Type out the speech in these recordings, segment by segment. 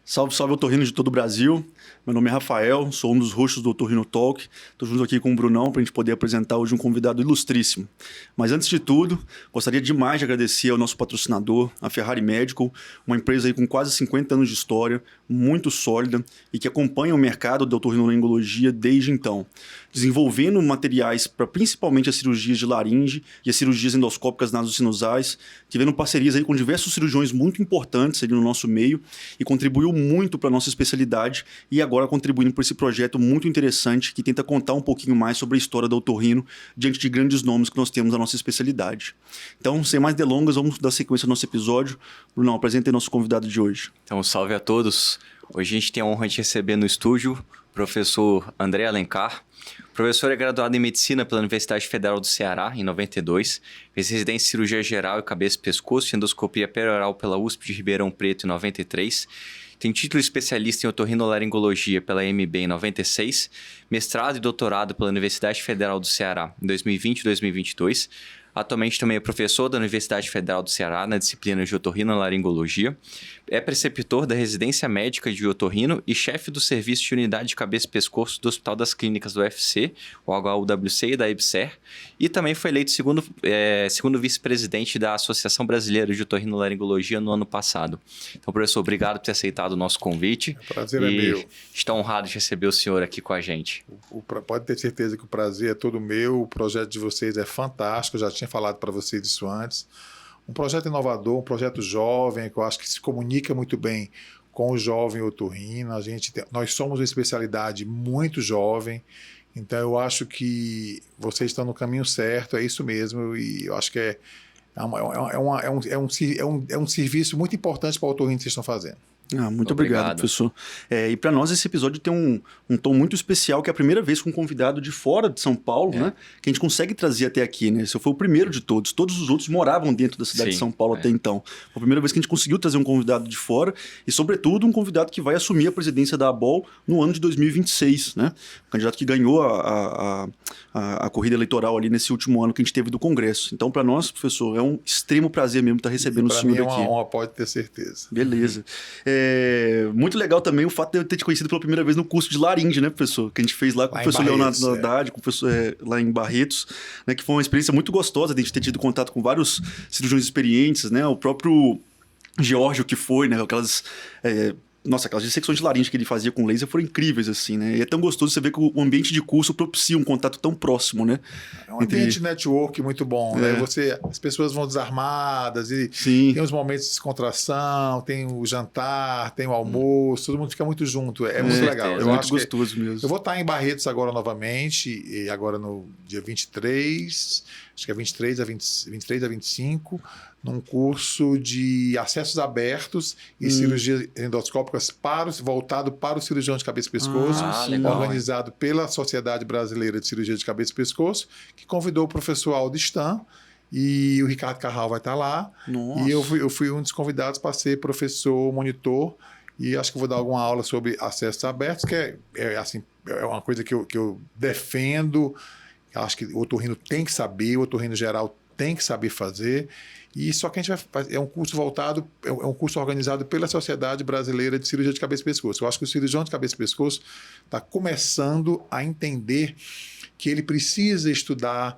Salve, salve otorrinos de todo o Brasil. Meu nome é Rafael, sou um dos hosts do Otorrino Talk. Estou junto aqui com o Brunão para a gente poder apresentar hoje um convidado ilustríssimo. Mas antes de tudo, gostaria demais de agradecer ao nosso patrocinador, a Ferrari Medical, uma empresa aí com quase 50 anos de história, muito sólida e que acompanha o mercado da otorrinolaringologia desde então, desenvolvendo materiais para principalmente as cirurgias de laringe e as cirurgias endoscópicas nasosinusais, tivendo parcerias aí com diversos cirurgiões muito importantes ali no nosso meio e contribuiu muito para a nossa especialidade e agora contribuindo para esse projeto muito interessante que tenta contar um pouquinho mais sobre a história da otorrino diante de grandes nomes que nós temos na nossa especialidade. Então, sem mais delongas, vamos dar sequência ao nosso episódio. Brunão, apresenta aí nosso convidado de hoje. Então, salve a todos. Hoje a gente tem a honra de receber no estúdio o professor André Alencar. O professor é graduado em Medicina pela Universidade Federal do Ceará, em 92. Fez residência em Cirurgia Geral e Cabeça e Pescoço e Endoscopia Perioral pela USP de Ribeirão Preto, em 93. Tem título especialista em otorrinolaringologia pela MB em 96, mestrado e doutorado pela Universidade Federal do Ceará em 2020 e 2022. Atualmente também é professor da Universidade Federal do Ceará na disciplina de otorrinolaringologia. É preceptor da residência médica de otorrino e chefe do serviço de unidade de cabeça e pescoço do Hospital das Clínicas do UFC, o HUWC e da EBSER. E também foi eleito segundo vice-presidente da Associação Brasileira de Otorrinolaringologia no ano passado. Então, professor, obrigado por ter aceitado o nosso convite. O prazer é meu. Estou honrado de receber o senhor aqui com a gente. Pode ter certeza que o prazer é todo meu. O projeto de vocês é fantástico. Eu já tinha falado para vocês isso antes. Um projeto inovador, um projeto jovem, que eu acho que se comunica muito bem com o jovem otorrino. Nós somos uma especialidade muito jovem, então eu acho que vocês estão no caminho certo, é isso mesmo, e eu acho que é um serviço muito importante para o otorrino que vocês estão fazendo. Muito obrigado, professor. E para nós esse episódio tem um tom muito especial, que é a primeira vez com um convidado de fora de São Paulo, né? Que a gente consegue trazer até aqui, né? Esse foi o primeiro de todos. Todos os outros moravam dentro da cidade de São Paulo até então. Foi a primeira vez que a gente conseguiu trazer um convidado de fora e, sobretudo, um convidado que vai assumir a presidência da ABOL no ano de 2026, né? Um candidato que ganhou a corrida eleitoral ali nesse último ano que a gente teve do Congresso. Então, para nós, professor, é um extremo prazer mesmo estar recebendo o senhor aqui. Para mim é uma honra, pode ter certeza. Beleza. Muito legal também o fato de eu ter te conhecido pela primeira vez no curso de laringe, né, professor? Que a gente fez lá com o professor Leonardo Haddad, com o professor lá em Barretos, né, que foi uma experiência muito gostosa de a gente ter tido contato com vários cirurgiões experientes, né? O próprio Geórgio que foi, né? Aquelas dissecções de laringe que ele fazia com laser foram incríveis, assim, né? E é tão gostoso você ver que o ambiente de curso propicia um contato tão próximo, né? É um ambiente de network muito bom, né? As pessoas vão desarmadas e tem os momentos de descontração, tem o jantar, tem o almoço, todo mundo fica muito junto, é muito legal. É muito gostoso mesmo. Eu vou estar em Barretos agora novamente, e agora no dia 23, acho que é 23 a 25, num curso de acessos abertos e cirurgias endoscópicas voltado para o cirurgião de cabeça e pescoço, organizado pela Sociedade Brasileira de Cirurgia de Cabeça e Pescoço, que convidou o professor Aldo Stan, e o Ricardo Carral vai estar lá. Nossa. E eu fui um dos convidados para ser professor monitor, e acho que vou dar alguma aula sobre acessos abertos, que é uma coisa que eu defendo. Acho que o otorrino tem que saber, o otorrino geral tem que saber fazer. E só que a gente vai fazer, é um curso organizado pela Sociedade Brasileira de Cirurgia de Cabeça e Pescoço. Eu acho que o cirurgião de cabeça e pescoço está começando a entender que ele precisa estudar,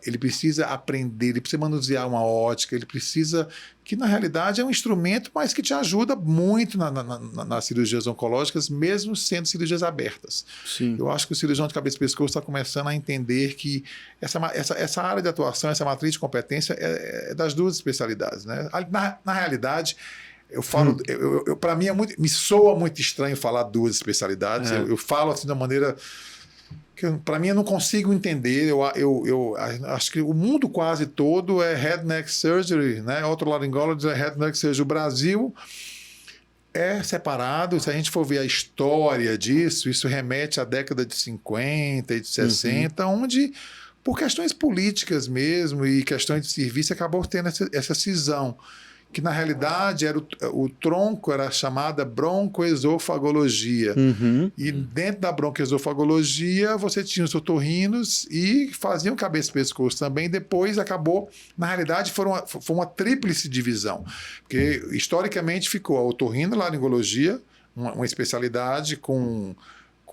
ele precisa aprender, ele precisa manusear uma ótica, ele precisa, que na realidade é um instrumento, mas que te ajuda muito nas cirurgias oncológicas, mesmo sendo cirurgias abertas. Sim. Eu acho que o cirurgião de cabeça e pescoço está começando a entender que essa área de atuação, essa matriz de competência é das duas especialidades, né? Na realidade, eu falo, para mim me soa muito estranho falar duas especialidades. Eu falo assim de uma maneira que para mim eu não consigo entender. Eu acho que o mundo quase todo é head neck surgery, né? Otolaryngology é head neck surgery. O Brasil é separado. Se a gente for ver a história disso, isso remete à década de 50 e de 60, onde, por questões políticas mesmo e questões de serviço, acabou tendo essa cisão. que na realidade era o tronco era chamada broncoesofagologia. E dentro da broncoesofagologia você tinha os otorrinos e faziam cabeça e pescoço também. Depois acabou, na realidade foi uma tríplice divisão, porque historicamente ficou a otorrinolaringologia, uma especialidade com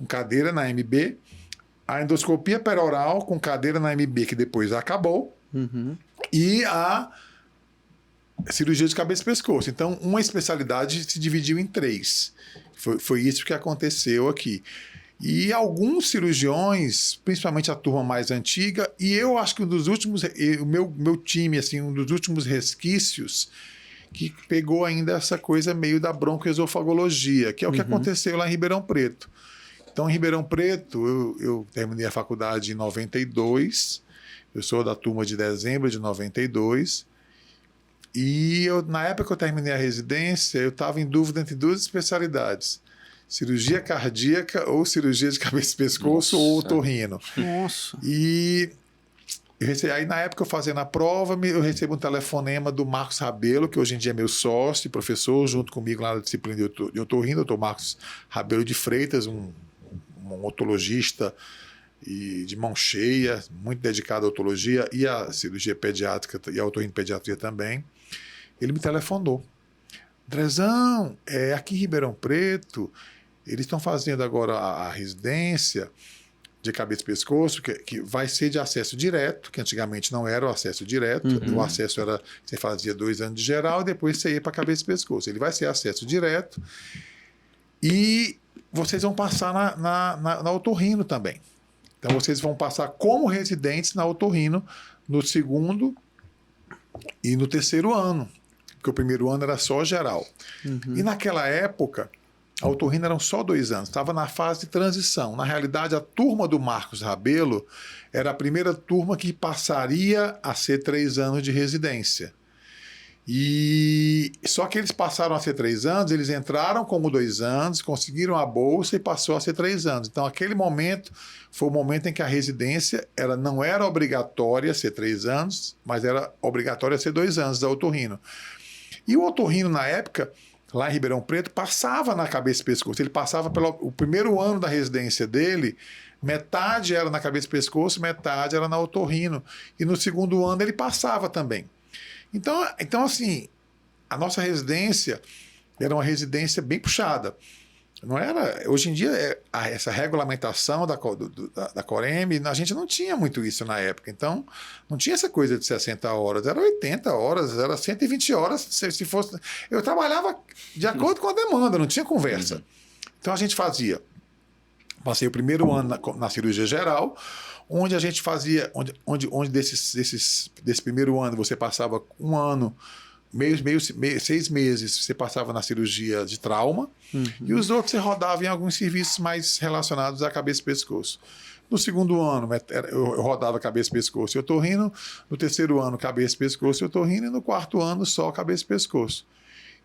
cadeira na MB, a endoscopia peroral com cadeira na MB, que depois acabou, e a cirurgia de cabeça e pescoço. Então, uma especialidade se dividiu em 3. Foi isso que aconteceu aqui. E alguns cirurgiões, principalmente a turma mais antiga, e eu acho que um dos últimos, o meu time, assim, um dos últimos resquícios, que pegou ainda essa coisa meio da broncoesofagologia, que é o que aconteceu lá em Ribeirão Preto. Então, em Ribeirão Preto, eu terminei a faculdade em 92, eu sou da turma de dezembro de 92, e na época que eu terminei a residência, eu estava em dúvida entre 2 especialidades: cirurgia cardíaca ou cirurgia de cabeça e pescoço ou otorrino. Nossa. E aí, na época, eu fazendo a prova, eu recebo um telefonema do Marcos Rabelo, que hoje em dia é meu sócio e professor, junto comigo lá na disciplina de otorrino, doutor Marcos Rabelo de Freitas, um otologista e de mão cheia, muito dedicado à otologia e à cirurgia pediátrica e à otorrinopediatria também. Ele me telefonou: Andrezão, aqui em Ribeirão Preto, eles estão fazendo agora a residência de cabeça e pescoço, que vai ser de acesso direto, que antigamente não era o acesso direto. O acesso era, você fazia 2 anos de geral, depois você ia para cabeça e pescoço. Ele vai ser acesso direto e vocês vão passar na otorrino também. Então, vocês vão passar como residentes na otorrino no 2º e no 3º ano, porque o 1º ano era só geral. E naquela época, a otorrino eram só 2 anos, estava na fase de transição. Na realidade, a turma do Marcos Rabelo era a primeira turma que passaria a ser 3 anos de residência. E só que eles passaram a ser 3 anos, eles entraram como 2 anos, conseguiram a bolsa e passou a ser 3 anos. Então, aquele momento foi o momento em que a residência não era obrigatória ser 3 anos, mas era obrigatória ser 2 anos da otorrino. E o otorrino, na época, lá em Ribeirão Preto, passava na cabeça e pescoço. Ele passava o 1º ano da residência dele, metade era na cabeça e pescoço, metade era na otorrino. E no 2º ano ele passava também. Então, assim, a nossa residência era uma residência bem puxada. Não era, hoje em dia, essa regulamentação da Corem, a gente não tinha muito isso na época. Então, não tinha essa coisa de 60 horas, era 80 horas, era 120 horas. Se fosse, eu trabalhava de acordo com a demanda, não tinha conversa. Então, a gente passei o 1º ano na cirurgia geral, onde a gente fazia, onde desse 1º ano você passava 1 ano, 6 meses você passava na cirurgia de trauma, e os outros você rodava em alguns serviços mais relacionados à cabeça e pescoço. No 2º ano eu rodava cabeça e pescoço e otorrino, no 3º ano cabeça e pescoço e otorrino, e no 4º ano só cabeça e pescoço.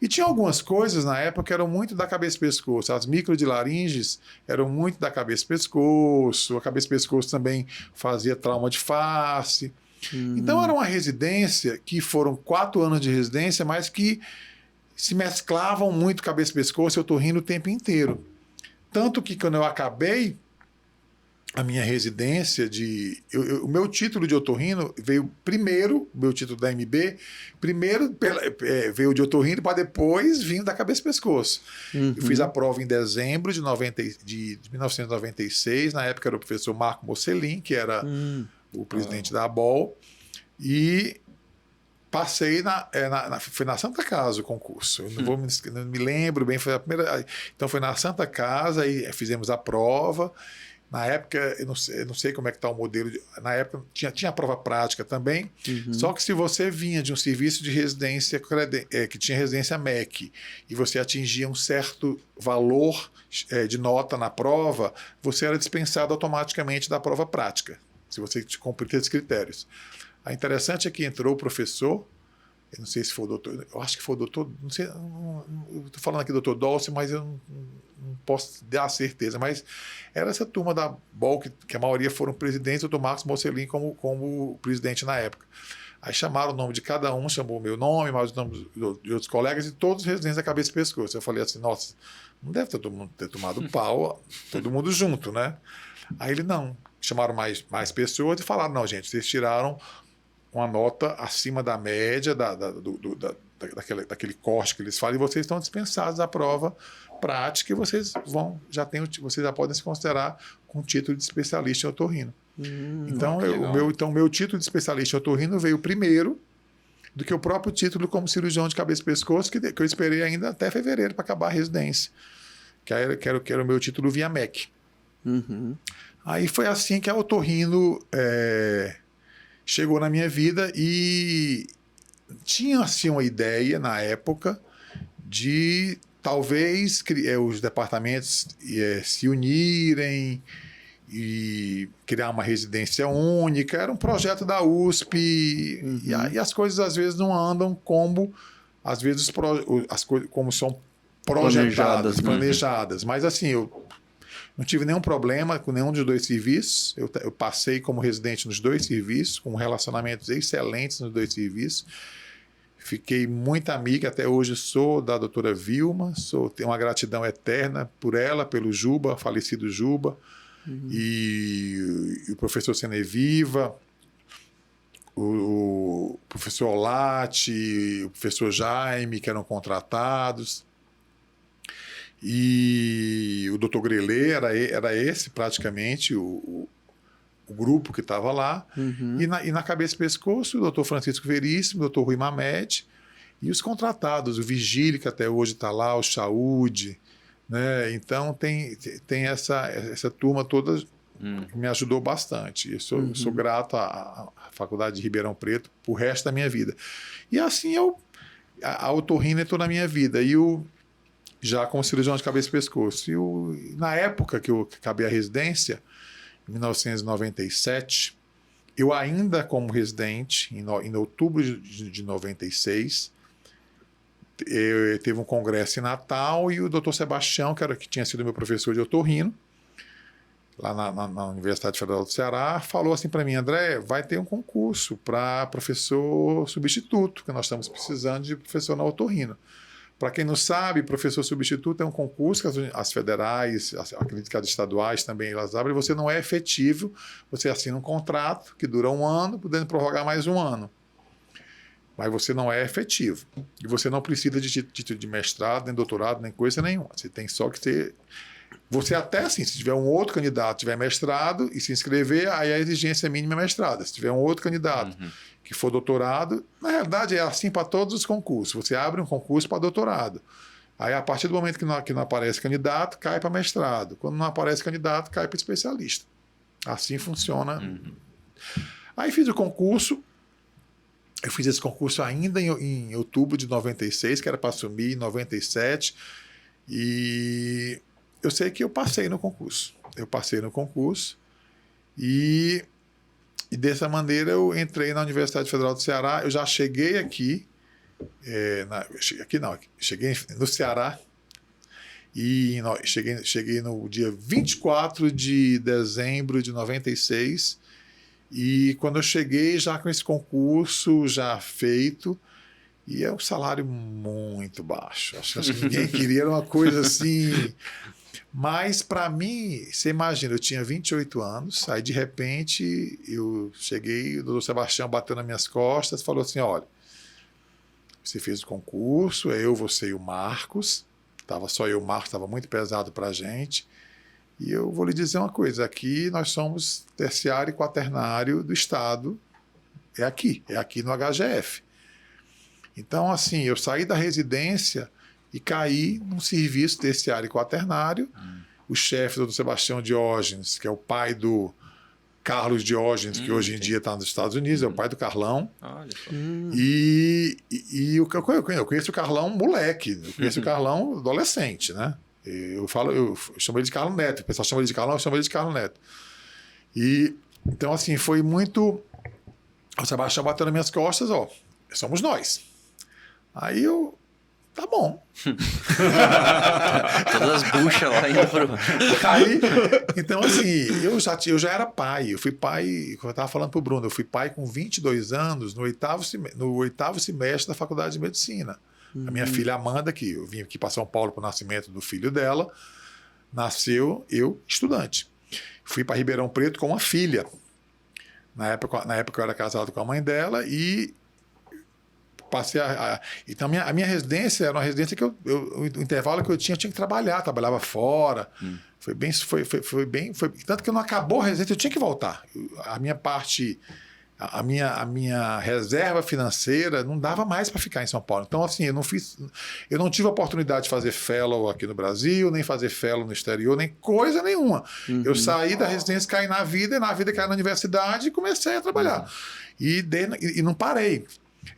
E tinha algumas coisas na época que eram muito da cabeça e pescoço. As micro de laringes eram muito da cabeça e pescoço. A cabeça e pescoço também fazia trauma de face. Então era uma residência que foram 4 anos de residência, mas que se mesclavam muito cabeça e pescoço e otorrino o tempo inteiro. Tanto que quando eu acabei a minha residência o meu título de otorrino veio primeiro, meu título da MB, primeiro veio de otorrino para depois vir da cabeça e pescoço. Eu fiz a prova em dezembro de 1996, na época era o professor Marco Mocelin, que era o presidente da ABOL, e passei foi na Santa Casa o concurso. Eu não me lembro bem, foi a primeira. Então foi na Santa Casa e fizemos a prova. Na época, eu não sei como é que está o modelo. Na época tinha a prova prática também, só que se você vinha de um serviço de residência que tinha residência MEC e você atingia um certo valor de nota na prova, você era dispensado automaticamente da prova prática, se você cumprir esses critérios. A interessante é que entrou o professor, eu não sei se foi o doutor, eu acho que foi o doutor, não sei, eu estou falando aqui do doutor Dolce, mas eu não posso dar certeza, mas era essa turma da BOL, que a maioria foram presidentes, o doutor Marcos Mocelin como presidente na época. Aí chamaram o nome de cada um, chamou o meu nome, mais o nome de outros colegas, e todos os residentes da cabeça e pescoço. Eu falei assim, nossa, não deve todo mundo ter tomado pau, todo mundo junto, né? Aí ele, não. Chamaram mais pessoas e falaram, não, gente, vocês tiraram uma nota acima da média, daquele corte que eles falam, e vocês estão dispensados da prova prática e vocês já podem se considerar com título de especialista em otorrino. Então, o meu título de especialista em otorrino veio primeiro do que o próprio título como cirurgião de cabeça e pescoço, que eu esperei ainda até fevereiro para acabar a residência, que era o meu título via MEC. Aí foi assim que a otorrino chegou na minha vida e tinha assim uma ideia na época de talvez os departamentos se unirem e criar uma residência única. Era um projeto da USP e as coisas às vezes não andam como às vezes as coisas como são projetadas, planejadas. Mas assim, eu não tive nenhum problema com nenhum dos dois serviços. Eu passei como residente nos dois serviços, com relacionamentos excelentes nos dois serviços. Fiquei muito amiga, até hoje sou da doutora Vilma, tenho uma gratidão eterna por ela, pelo Juba, falecido Juba, e o professor Seneviva, o professor Olati, o professor Jaime, que eram contratados, e o doutor Grelê, era esse praticamente o grupo que estava lá, e na cabeça e pescoço, o doutor Francisco Veríssimo, o doutor Rui Mamed, e os contratados, o Vigílio, que até hoje está lá, o Saúde, né? Então tem essa turma toda que me ajudou bastante. Eu sou grato à Faculdade de Ribeirão Preto pro resto da minha vida. E assim a otorrino entrou na minha vida, e já como cirurgião de cabeça e pescoço. Na época que eu acabei a residência, em 1997, eu ainda como residente, em outubro de 96, teve um congresso em Natal e o Dr. Sebastião, que tinha sido meu professor de otorrino, lá na Universidade Federal do Ceará, falou assim para mim, André, vai ter um concurso para professor substituto, que nós estamos precisando de professor na otorrino. Para quem não sabe, professor substituto é um concurso que as federais, acredito que as estaduais também elas abrem, você não é efetivo, você assina um contrato que dura 1 ano, podendo prorrogar mais 1 ano. Mas você não é efetivo. E você não precisa de título de mestrado, nem doutorado, nem coisa nenhuma. Você tem só que ter... Você até assim, se tiver um outro candidato tiver mestrado e se inscrever, aí a exigência mínima é mestrado. Se tiver um outro candidato que for doutorado, na realidade é assim para todos os concursos. Você abre um concurso para doutorado. Aí a partir do momento que não aparece candidato, cai para mestrado. Quando não aparece candidato, cai para especialista. Assim funciona. Aí fiz o concurso. Eu fiz esse concurso ainda em outubro de 96, que era para assumir em 97. E eu sei que eu passei no concurso. E dessa maneira eu entrei na Universidade Federal do Ceará. Eu já cheguei aqui, cheguei no Ceará, e cheguei no dia 24 de dezembro de 96, e quando eu cheguei já com esse concurso já feito, e é um salário muito baixo, acho que ninguém queria, era uma coisa assim... Mas, para mim, você imagina, eu tinha 28 anos, aí de repente eu cheguei, o doutor Sebastião bateu nas minhas costas, falou assim, olha, você fez o concurso, você e o Marcos, estava só eu e o Marcos, estava muito pesado para a gente, e eu vou lhe dizer uma coisa, aqui nós somos terciário e quaternário do Estado, é aqui no HGF. Então, assim, eu saí da residência e caí num serviço terciário e quaternário. O chefe do Sebastião Diógenes, que é o pai do Carlos Diógenes, que hoje em dia está nos Estados Unidos, é o pai do Carlão. Olha só. E eu conheço o Carlão moleque, eu conheço o Carlão adolescente, né? Eu chamo ele de Carlos Neto, o pessoal chama ele de Carlão, eu chamo ele de Carlos Neto. E, então, assim, foi muito... O Sebastião bateu nas minhas costas, somos nós. Aí eu Tá bom. Todas as buchas lá indo pro... Aí, então, assim, eu já era pai. Eu fui pai, como eu estava falando para o Bruno, eu fui pai com 22 anos no oitavo semestre da Faculdade de Medicina. A minha filha Amanda, que eu vim aqui para São Paulo para o nascimento do filho dela, nasceu eu, estudante. Fui para Ribeirão Preto com uma filha. Na época eu era casado com a mãe dela e passei então a minha residência era uma residência que o intervalo que eu tinha que trabalhar, trabalhava fora. Foi bem, tanto que não acabou a residência, eu tinha que voltar. A minha parte, a minha reserva financeira não dava mais para ficar em São Paulo. Então, assim, eu não tive a oportunidade de fazer fellow aqui no Brasil, nem fazer fellow no exterior, nem coisa nenhuma. Eu saí da residência, caí na vida caí na universidade e comecei a trabalhar. E não parei.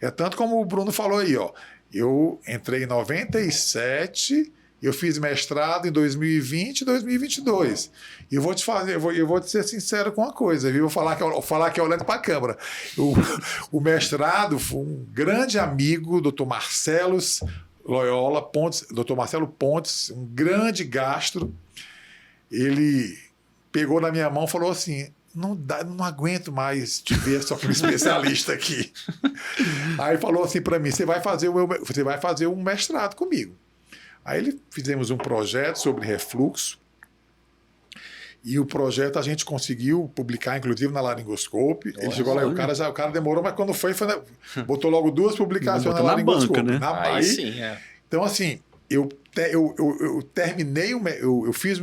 É tanto como o Bruno falou aí, ó. Eu entrei em 97, eu fiz mestrado em 2020 e 2022. E eu vou te fazer, eu vou te ser sincero com uma coisa, viu? Vou falar aqui olhando para a câmera. O mestrado foi um grande amigo, Dr. Marcelo Loyola Pontes, Dr. Marcelo Pontes, um grande gastro. Ele pegou na minha mão e falou assim: não aguento mais te ver só como especialista aqui. Aí falou assim para mim: você vai fazer um mestrado comigo. Aí fizemos um projeto sobre refluxo. E o projeto a gente conseguiu publicar, inclusive, na Laringoscope. Ele chegou lá, o cara demorou, mas quando botou logo 2 publicações na Laringoscope. Banca, né? Aí sim, é. Então, assim, eu terminei, eu fiz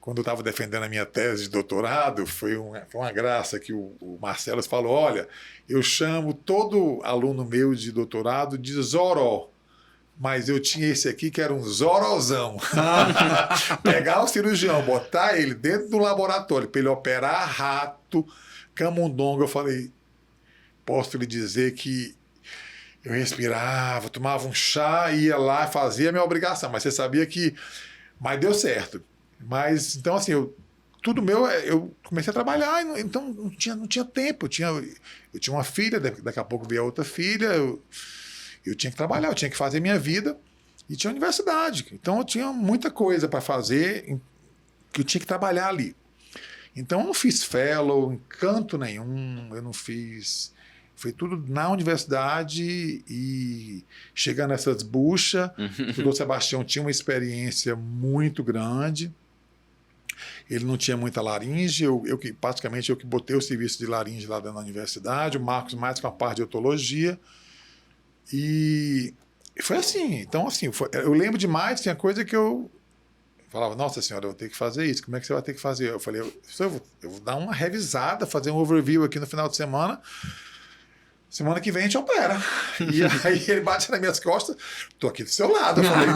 quando eu estava defendendo a minha tese de doutorado, foi uma graça que o Marcelo falou: olha, eu chamo todo aluno meu de doutorado de Zoró, mas eu tinha esse aqui que era um Zorozão. Pegar o cirurgião, botar ele dentro do laboratório para ele operar rato, camundonga. Eu falei: posso lhe dizer que eu respirava, tomava um chá, ia lá, fazia a minha obrigação, mas você sabia que... Mas deu certo. Mas, então, assim, eu comecei a trabalhar, então não tinha tempo. Eu tinha uma filha, daqui a pouco veio outra filha, eu tinha que trabalhar, eu tinha que fazer minha vida, e tinha universidade. Então, eu tinha muita coisa para fazer, que eu tinha que trabalhar ali. Então, eu não fiz fellow em canto nenhum, eu não fiz... Foi tudo na universidade e chegando nessas buchas. O doutor Sebastião tinha uma experiência muito grande. Ele não tinha muita laringe, praticamente eu que botei o serviço de laringe lá dentro da universidade, o Marcos mais com a parte de otologia. E foi assim. Então, assim, eu lembro demais, tinha coisa que eu falava: nossa senhora, eu vou ter que fazer isso, como é que você vai ter que fazer? Eu falei: eu vou dar uma revisada, fazer um overview aqui no final de semana. Semana que vem a gente opera. E aí ele bate nas minhas costas: tô aqui do seu lado. Eu falei: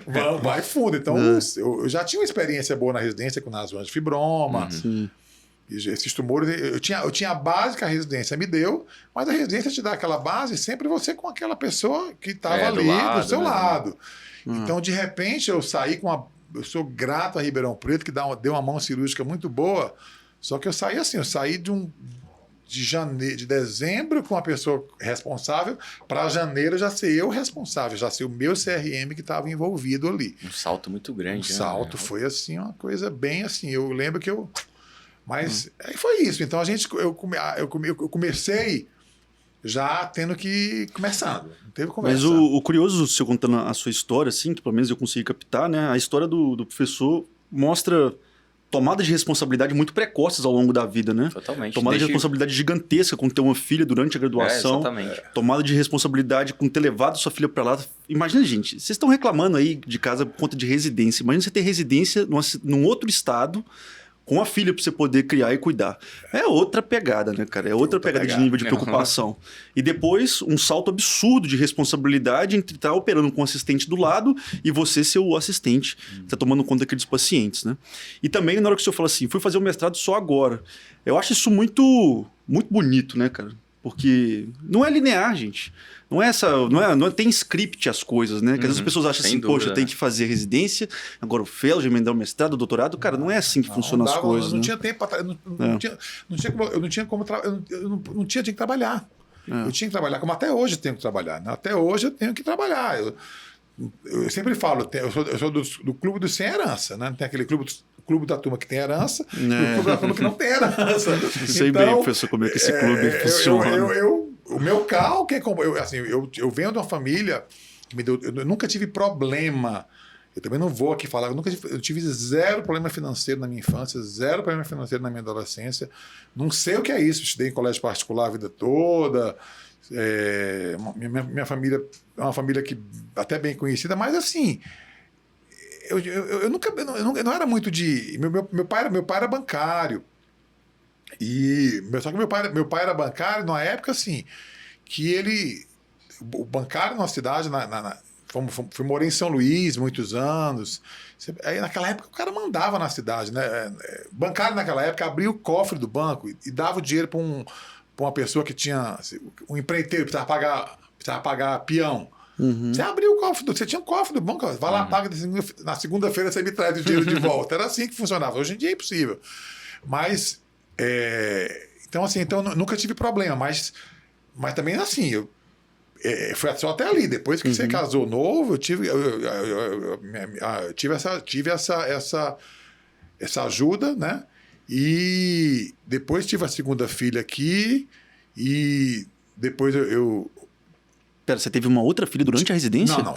então, vai fundo. Então, eu já tinha uma experiência boa na residência com nasões de fibroma. Esses tumores, eu tinha a base que a residência me deu, mas a residência te dá aquela base sempre você com aquela pessoa que estava ali do seu lado. Então, de repente, eu saí eu sou grato a Ribeirão Preto, que deu uma mão cirúrgica muito boa. Só que eu saí de dezembro com uma pessoa responsável, para janeiro já ser eu responsável, já ser o meu CRM que estava envolvido ali. Um salto muito grande. Salto, foi assim, uma coisa bem assim. Eu lembro que Mas aí foi isso. Então eu comecei já tendo que começando. Não teve conversa. Mas o curioso, se eu contando a sua história, assim, que pelo menos eu consegui captar, né? A história do professor mostra tomada de responsabilidade muito precoces ao longo da vida, né? Totalmente. Tomada de responsabilidade gigantesca com ter uma filha durante a graduação. Exatamente. Tomada de responsabilidade com ter levado sua filha para lá. Imagina, gente, vocês estão reclamando aí de casa por conta de residência. Imagina você ter residência num outro estado com a filha para você poder criar e cuidar. É outra pegada, né, cara? É outra pegada de nível de preocupação. E depois, um salto absurdo de responsabilidade entre estar operando com o assistente do lado e você ser o assistente, tá tomando conta daqueles pacientes, né? E também, na hora que o senhor fala assim, fui fazer o mestrado só agora. Eu acho isso muito, muito bonito, né, cara? Porque não é linear, gente. Não é essa, não tem script as coisas, né? Que às vezes as pessoas acham sem assim, dúvida, poxa, tem que fazer residência, agora o fellow, emendar o mestrado, o doutorado. Cara, não é assim que funcionam as coisas. Não né? tinha tempo para eu não tinha como tinha que trabalhar. Eu tinha que trabalhar, como até hoje eu tenho que trabalhar. Né? Até hoje eu tenho que trabalhar. Eu sempre falo, eu sou do clube do sem herança, né? Tem aquele clube da turma que tem herança e o clube da turma que não tem herança. Sei bem, professor, como é que esse clube funciona. O meu cálculo é como... Eu venho de uma família que me deu... Eu nunca tive problema. Eu também não vou aqui falar. Eu tive zero problema financeiro na minha infância, zero problema financeiro na minha adolescência. Não sei o que é isso. Estudei em colégio particular a vida toda. Minha família é uma família que até bem conhecida, mas assim... Eu não era muito de... Meu pai era bancário. Só que meu pai era bancário numa época assim, que ele... O bancário na cidade, fui morar em São Luís muitos anos. Aí naquela época o cara mandava na cidade, né? Bancário naquela época abria o cofre do banco e dava o dinheiro para uma pessoa que tinha... Um empreiteiro, precisava pagar peão. Uhum. Você abriu o cofre, você tinha um cofre do banco, vai lá, paga, na segunda-feira você me traz o dinheiro de volta. Era assim que funcionava. Hoje em dia é impossível. Mas, então eu nunca tive problema, mas também assim, foi só até ali. Depois que você casou novo, eu tive essa ajuda, né? E depois tive a segunda filha aqui e depois Pera, você teve uma outra filha durante a residência? Não.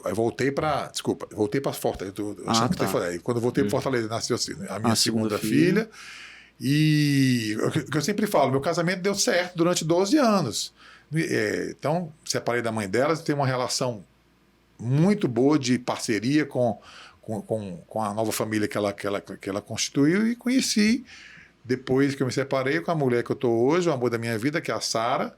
Eu voltei para Fortaleza. Quando eu voltei para Fortaleza, nasceu a minha segunda filha. E o que eu sempre falo, meu casamento deu certo durante 12 anos. Então, separei da mãe dela, tenho uma relação muito boa de parceria com a nova família que ela constituiu e conheci, depois que eu me separei, com a mulher que eu estou hoje, o amor da minha vida, que é a Sara,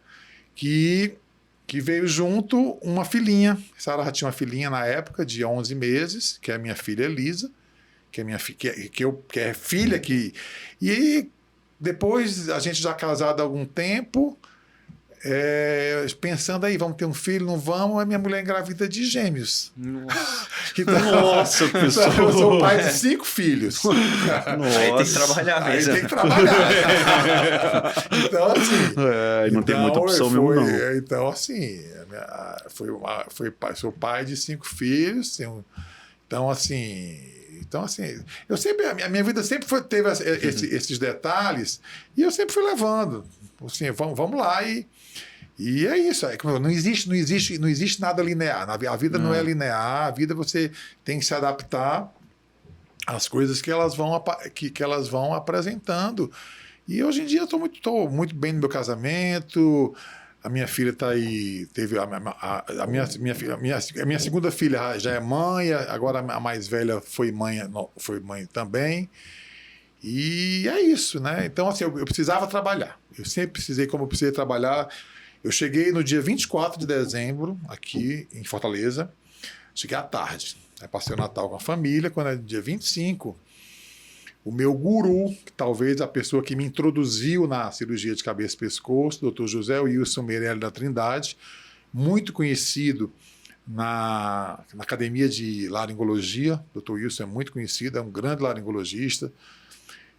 que veio junto uma filhinha. Sara já tinha uma filhinha na época de 11 meses, que é a minha filha Elisa, que é filha que... E aí, depois, a gente já casado há algum tempo, pensando aí, vamos ter um filho, não vamos, a minha mulher engravida de gêmeos. Nossa, Nossa, pessoal. Então, eu sou pai de 5 filhos. Nossa. Aí tem que trabalhar mesmo. Aí tem que trabalhar. Então, assim... não tem muita opção mesmo, não. Então, assim, sou pai de 5 filhos. Então, assim, eu sempre, a minha vida sempre teve esses detalhes e eu sempre fui levando. Assim, vamos lá e é isso. Não existe nada linear. A vida não é linear. A vida você tem que se adaptar às coisas que elas vão apresentando. E hoje em dia eu estou muito bem no meu casamento. A minha filha está aí, teve a minha segunda filha já é mãe, agora a mais velha foi mãe também. E é isso, né? Então, assim, eu precisava trabalhar. Eu sempre precisei, como eu precisei trabalhar. Eu cheguei no dia 24 de dezembro, aqui em Fortaleza. Cheguei à tarde. Aí passei o Natal com a família. Quando é dia 25, o meu guru, que talvez a pessoa que me introduziu na cirurgia de cabeça e pescoço, o Dr. José Wilson Meirelles da Trindade, muito conhecido na Academia de Laringologia. O Dr. Wilson é muito conhecido, é um grande laringologista.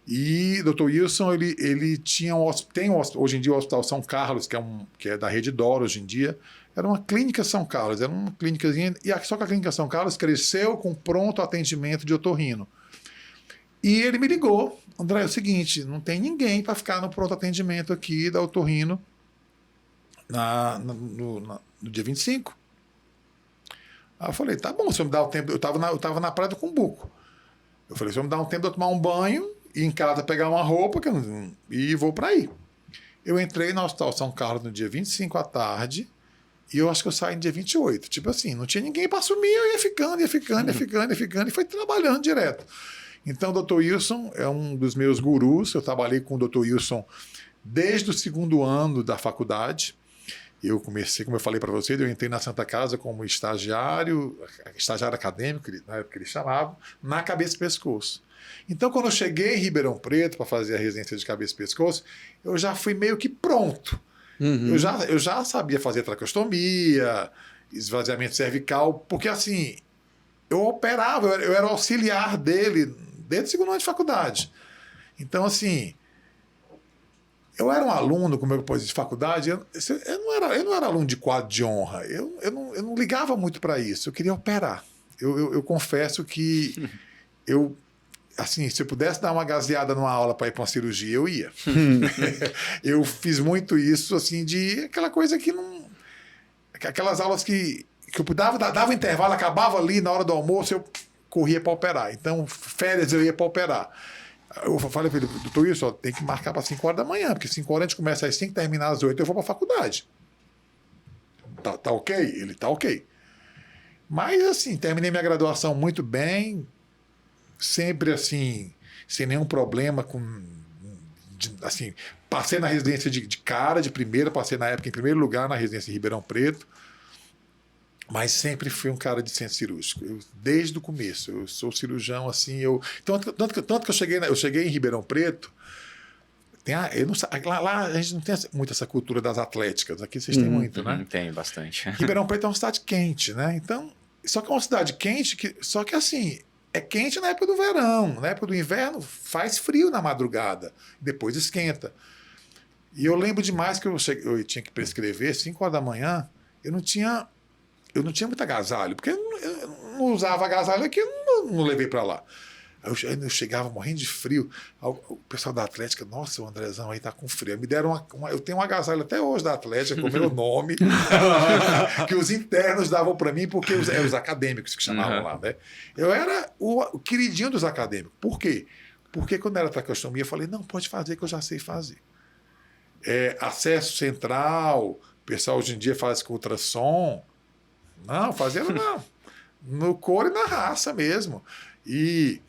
E o Dr. Wilson, ele tem hoje em dia o Hospital São Carlos, que é da Rede Dora hoje em dia. Era uma clínica São Carlos, era uma clínicazinha, só que a clínica São Carlos cresceu com pronto atendimento de otorrino. E ele me ligou, André, é o seguinte, não tem ninguém para ficar no pronto atendimento aqui da otorrino no dia 25. Aí eu falei, tá bom, se eu me dá o tempo, eu tava na Praia do Cumbuco. Eu falei, se eu me dá um tempo de eu tomar um banho, ir em casa pegar uma roupa e vou para aí. Eu entrei no Hospital São Carlos no dia 25 à tarde e eu acho que eu saí no dia 28. Tipo assim, não tinha ninguém para assumir, eu ia ficando e foi trabalhando direto. Então, o Dr. Wilson é um dos meus gurus. Eu trabalhei com o Dr. Wilson desde o 2º ano da faculdade. Eu comecei, como eu falei para vocês, eu entrei na Santa Casa como estagiário acadêmico, na época que eles chamavam, na cabeça e pescoço. Então, quando eu cheguei em Ribeirão Preto para fazer a residência de cabeça e pescoço, eu já fui meio que pronto. Eu já sabia fazer traqueostomia, esvaziamento cervical, porque assim, eu operava, eu era auxiliar dele desde o segundo ano de faculdade. Então, assim, eu era um aluno, como eu pus de faculdade, eu não era aluno de quadro de honra. Eu não ligava muito para isso, eu queria operar. Eu confesso que assim, se eu pudesse dar uma gaseada numa aula para ir para uma cirurgia, eu ia. Eu fiz muito isso, assim, de aquela coisa que não... Aquelas aulas que eu dava intervalo, acabava ali na hora do almoço, eu corria para operar. Então, férias eu ia para operar. Eu falei para ele, doutor Wilson, tem que marcar para 5 horas da manhã, porque 5 horas a gente começa às 5, termina às 8, eu vou para a faculdade. Tá ok? Ele tá ok. Mas, assim, terminei minha graduação muito bem, sempre, assim, sem nenhum problema assim, passei na residência de cara, de primeira, passei na época em primeiro lugar na residência em Ribeirão Preto, mas sempre fui um cara de centro cirúrgico. Desde o começo, eu sou cirurgião, assim, tanto que eu cheguei em Ribeirão Preto, lá a gente não tem muito essa cultura das atléticas, aqui vocês têm muito, né? Tem bastante. Ribeirão Preto é uma cidade quente, né? Então, só que é uma cidade quente, só que assim, é quente na época do verão, na época do inverno faz frio na madrugada, depois esquenta. E eu lembro demais que eu tinha que prescrever 5 horas da manhã, eu não tinha muito agasalho, porque eu não usava agasalho aqui, eu não levei para lá. Eu chegava morrendo de frio. O pessoal da Atlética, nossa, o Andrezão aí tá com frio. Me deram eu tenho um agasalho até hoje da Atlética, com o meu nome, que os internos davam para mim, porque eram os acadêmicos que chamavam lá, né? Eu era o queridinho dos acadêmicos. Por quê? Porque quando era traqueostomia, eu falei, não, pode fazer que eu já sei fazer. Acesso central, o pessoal hoje em dia faz com ultrassom. Não, fazendo não. No couro e na raça mesmo. E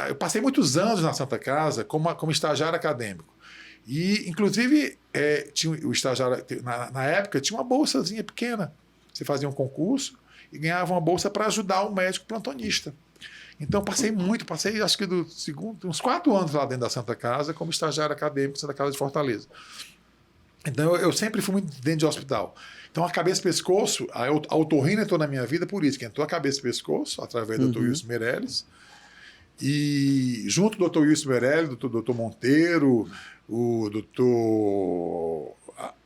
eu passei muitos anos na Santa Casa como estagiário acadêmico. E, inclusive, tinha o estagiário, na época, tinha uma bolsazinha pequena. Você fazia um concurso e ganhava uma bolsa para ajudar o médico plantonista. Então, passei acho que uns 4 anos lá dentro da Santa Casa como estagiário acadêmico da Santa Casa de Fortaleza. Então, eu sempre fui muito dentro de hospital. Então, a cabeça e pescoço, a otorrina entrou na minha vida por isso, que entrou a cabeça e pescoço, através do Dr. Wilson Meirelles. E junto do Dr. Wilson Meirelles, do Dr. Monteiro, o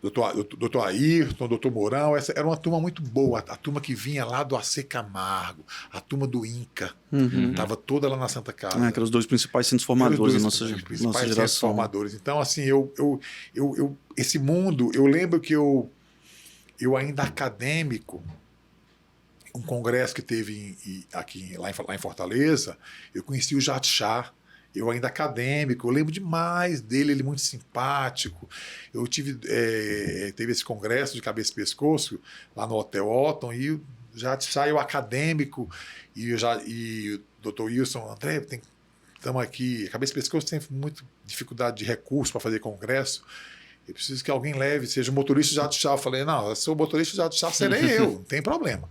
Dr. Ayrton, o Dr. Mourão, essa era uma turma muito boa, a turma que vinha lá do AC Camargo, a turma do INCA, estava toda lá na Santa Casa. Que eram os 2 principais centros formadores da nossa geração. Centros formadores. Então, assim, esse mundo, eu lembro que eu ainda acadêmico, um congresso que teve lá em Fortaleza, eu conheci o Jat Shah, eu ainda acadêmico, eu lembro demais dele, ele muito simpático. Eu teve esse congresso de cabeça e pescoço lá no Hotel Otton, e o Jat Shah, eu acadêmico, e o Dr. Wilson, André, estamos aqui, cabeça e pescoço tem muita dificuldade de recurso para fazer congresso, eu preciso que alguém leve, seja o motorista Jat Shah. Eu falei, não, eu sou o motorista Jat Shah, serei eu, não tem problema.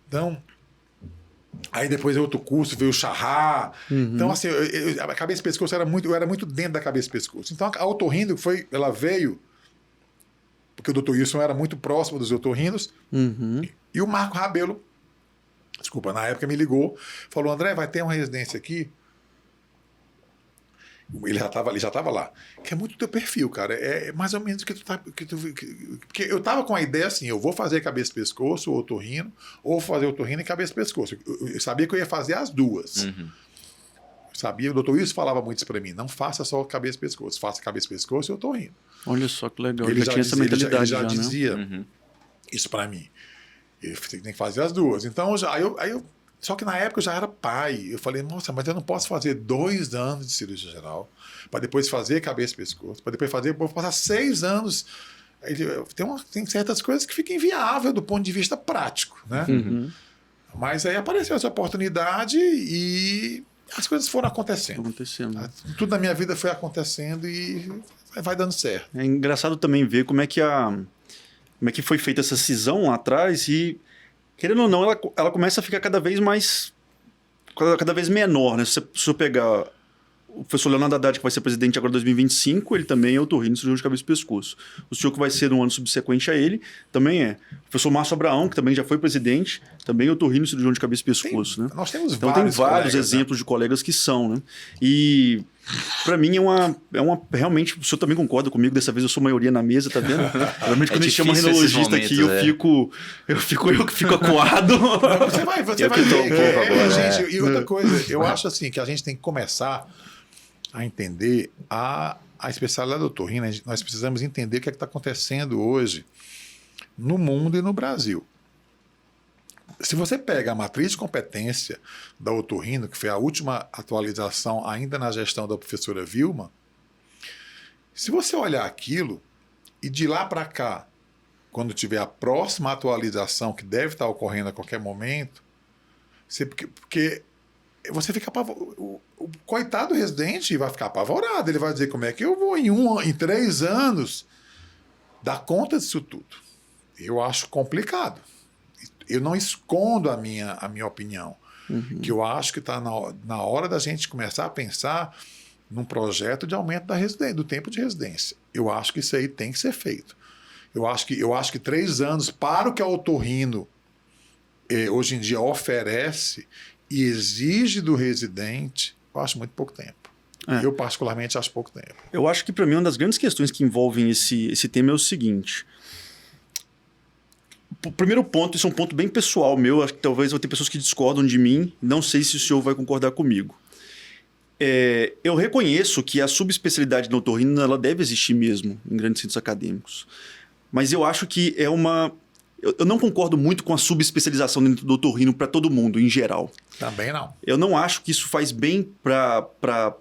Então, aí depois outro curso, veio o Charrá. Então, assim, a cabeça e pescoço eu era muito dentro da cabeça e pescoço. Então, a otorrino ela veio, porque o Dr. Wilson era muito próximo dos otorrinos, e o Marco Rabelo, desculpa, na época me ligou, falou, André, vai ter uma residência aqui. Ele já estava lá. Que é muito do teu perfil, cara. É mais ou menos o que tu tá. Porque eu tava com a ideia assim: eu vou fazer cabeça e pescoço, ou otorrino, ou fazer otorrino e cabeça e pescoço. Eu sabia que eu ia fazer as duas. Eu sabia, o doutor Wilson falava muito isso para mim: não faça só cabeça e pescoço, faça cabeça e pescoço e otorrino. Olha só que legal. Ele já tinha essa mentalidade. Ele já dizia isso para mim. Você tem que fazer as duas. Então, só que na época eu já era pai. Eu falei, nossa, mas eu não posso fazer 2 anos de cirurgia geral para depois fazer cabeça e pescoço, para depois vou passar 6 anos. Tem certas coisas que ficam inviáveis do ponto de vista prático, né? Mas aí apareceu essa oportunidade e as coisas foram acontecendo. Tudo na minha vida foi acontecendo e vai dando certo. É engraçado também ver como é que foi feita essa cisão lá atrás e, querendo ou não, ela começa a ficar cada vez menor, né? Se você pegar o professor Leonardo Haddad, que vai ser presidente agora em 2025, ele também é otorrino, cirurgião de cabeça e pescoço. O senhor que vai ser no ano subsequente a ele, também é. O professor Márcio Abraão, que também já foi presidente, também é otorrino, cirurgião de cabeça e pescoço. Né? Nós temos então tem vários colegas, exemplos, né, de colegas que são. Né? E para mim realmente, o senhor também concorda comigo, dessa vez eu sou maioria na mesa, tá vendo? Realmente quando a gente chama um rinologista aqui, eu fico acuado. Você vai ver. Gente, e outra coisa, eu acho assim que a gente tem que começar a entender a especialidade do otorrino. Nós precisamos entender o que é que está acontecendo hoje no mundo e no Brasil. Se você pega a matriz de competência da otorrino, que foi a última atualização ainda na gestão da professora Vilma, se você olhar aquilo e de lá para cá, quando tiver a próxima atualização, que deve estar ocorrendo a qualquer momento, porque você fica o coitado do residente vai ficar apavorado. Ele vai dizer: como é que eu vou em 3 anos dar conta disso tudo? Eu acho complicado. Eu não escondo a minha opinião, que eu acho que está na hora da gente começar a pensar num projeto de aumento do tempo de residência. Eu acho que isso aí tem que ser feito. Eu acho que 3 anos para o que a otorrino hoje em dia oferece e exige do residente, eu acho muito pouco tempo. Eu particularmente acho pouco tempo. Eu acho que para mim uma das grandes questões que envolvem esse tema é o seguinte. O primeiro ponto, isso é um ponto bem pessoal meu, acho que talvez vou ter pessoas que discordam de mim, não sei se o senhor vai concordar comigo. Eu reconheço que a subespecialidade no otorrino ela deve existir mesmo em grandes centros acadêmicos, mas eu acho que eu não concordo muito com a subespecialização dentro do otorrino para todo mundo, em geral. Também não. Eu não acho que isso faz bem para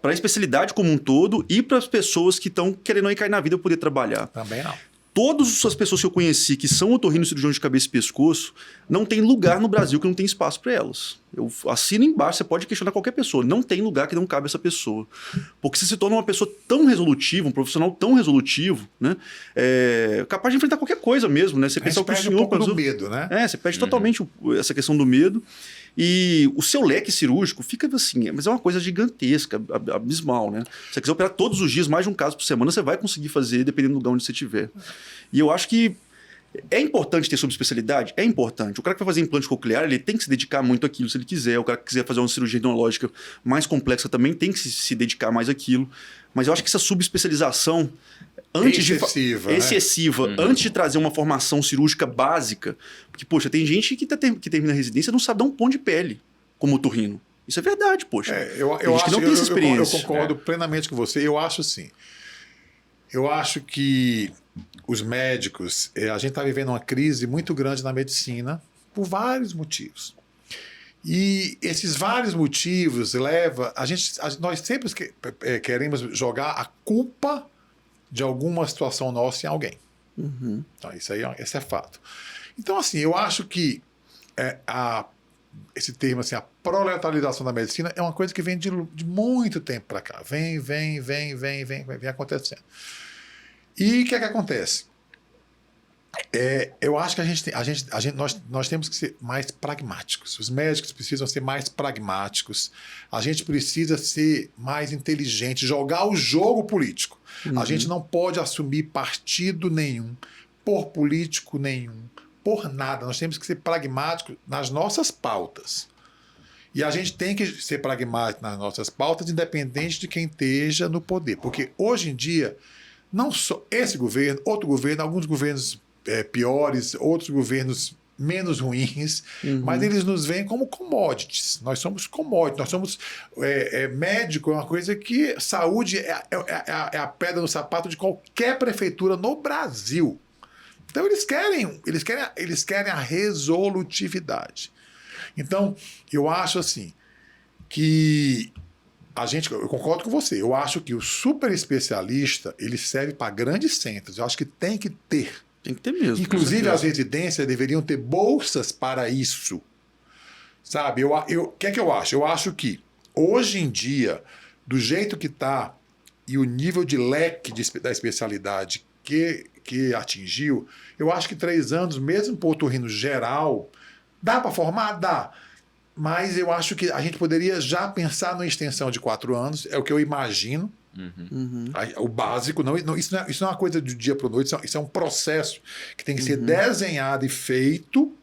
a especialidade como um todo e para as pessoas que estão querendo aí cair na vida poder trabalhar. Também não. Todas as pessoas que eu conheci que são otorrinos cirurgiões de cabeça e pescoço, não tem lugar no Brasil que não tem espaço para elas. Eu assino embaixo, você pode questionar qualquer pessoa. Não tem lugar que não cabe essa pessoa. Porque você se torna uma pessoa tão resolutiva, um profissional tão resolutivo, né? Capaz de enfrentar qualquer coisa mesmo, né? Você pensar que o senhor... um pouco do medo, né? Você perde totalmente essa questão do medo. E o seu leque cirúrgico fica assim, mas é uma coisa gigantesca, abismal, né? Se você quiser operar todos os dias, mais de um caso por semana, você vai conseguir fazer, dependendo do lugar onde você estiver. E eu acho que é importante ter subespecialidade? É importante. O cara que vai fazer implante coclear, ele tem que se dedicar muito àquilo se ele quiser. O cara que quiser fazer uma cirurgia endonológica mais complexa também tem que se dedicar mais àquilo. Mas eu acho que essa subespecialização... excessiva, antes de trazer uma formação cirúrgica básica, porque, poxa, tem gente que termina a residência e não sabe dar um pão de pele como otorrino. Isso é verdade, poxa. Eu tem gente que não tem essa experiência. Eu concordo plenamente com você. Eu acho assim, eu acho que os médicos, a gente está vivendo uma crise muito grande na medicina por vários motivos. E esses vários motivos levam... Nós sempre queremos jogar a culpa de alguma situação nossa em alguém. Então, esse é fato. Então, assim, eu acho que esse termo, assim, a proletarização da medicina é uma coisa que vem de muito tempo para cá. Vem acontecendo. E o que é que acontece? Eu acho que nós temos que ser mais pragmáticos. Os médicos precisam ser mais pragmáticos. A gente precisa ser mais inteligente, jogar o jogo político. A gente não pode assumir partido nenhum, por político nenhum, por nada. Nós temos que ser pragmáticos nas nossas pautas. E a gente tem que ser pragmático nas nossas pautas, independente de quem esteja no poder. Porque hoje em dia, não só esse governo, outro governo, alguns governos piores, outros governos menos ruins, mas eles nos veem como commodities. Nós somos commodities, nós somos... médico é uma coisa que... Saúde é a pedra no sapato de qualquer prefeitura no Brasil. Então eles querem a resolutividade. Então, eu acho assim, que eu concordo com você, eu acho que o super especialista, ele serve para grandes centros. Eu acho que tem que ter. Tem que ter mesmo. Inclusive, as residências deveriam ter bolsas para isso. Sabe? O que é que eu acho? Eu acho que, hoje em dia, do jeito que está e o nível de leque da especialidade que atingiu, eu acho que 3 anos, mesmo para o otorrino geral, dá para formar? Dá. Mas eu acho que a gente poderia já pensar numa extensão de 4 anos, é o que eu imagino. O básico, isso não é uma coisa do dia para a noite, isso é um processo que tem que ser desenhado e feito.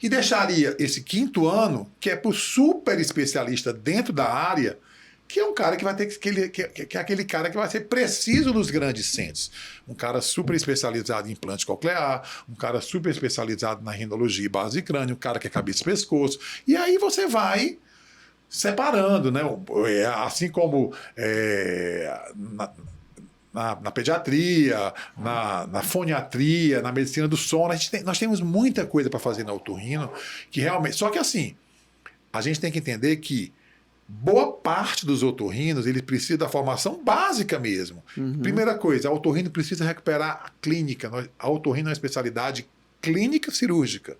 E deixaria esse 5º ano, que é para o super especialista dentro da área, que é um cara que vai ter que é aquele cara que vai ser preciso nos grandes centros. Um cara super especializado em implante coclear, um cara super especializado na rhinologia e base de crânio, um cara que é cabeça e pescoço. E aí você vai separando, né? Assim como na pediatria, na foniatria, na medicina do sono, nós temos muita coisa para fazer na otorrino, que realmente. Só que assim, a gente tem que entender que boa parte dos otorrinos, ele precisa da formação básica mesmo. Primeira coisa, a otorrino precisa recuperar a clínica. A otorrino é uma especialidade clínica cirúrgica.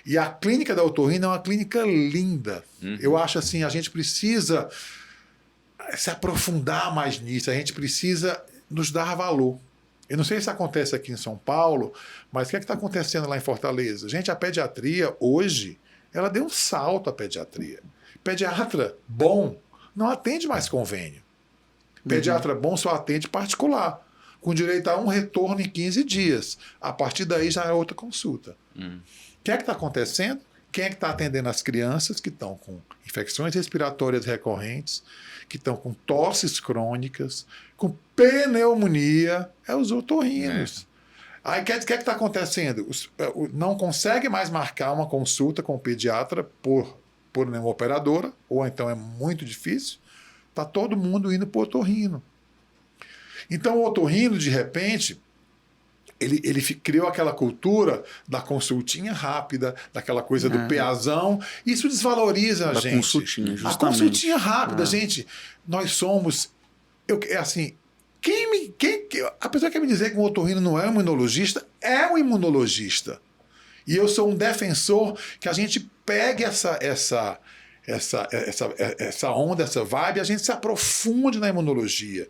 E a clínica da otorrino é uma clínica linda. Eu acho assim, a gente precisa se aprofundar mais nisso, a gente precisa nos dar valor. Eu não sei se acontece aqui em São Paulo, mas o que é que está acontecendo lá em Fortaleza? Gente, a pediatria hoje, ela deu um salto à pediatria. Pediatra bom não atende mais convênio. Pediatra bom só atende particular, com direito a um retorno em 15 dias. A partir daí já é outra consulta. O que é que está acontecendo? Quem é que está atendendo as crianças que estão com infecções respiratórias recorrentes, que estão com tosses crônicas, com pneumonia? É os otorrinos. Aí o que é que está acontecendo? Não consegue mais marcar uma consulta com o pediatra por nenhuma operadora, ou então é muito difícil. Está todo mundo indo para o otorrino. Então o otorrino, de repente, ele criou aquela cultura da consultinha rápida, daquela coisa do peazão. Isso desvaloriza a gente. Consultinha, justamente. A consultinha rápida, gente. Nós somos... a pessoa quer me dizer que um otorrino não é um imunologista? É um imunologista. E eu sou um defensor que a gente pegue essa onda, essa vibe, a gente se aprofunde na imunologia.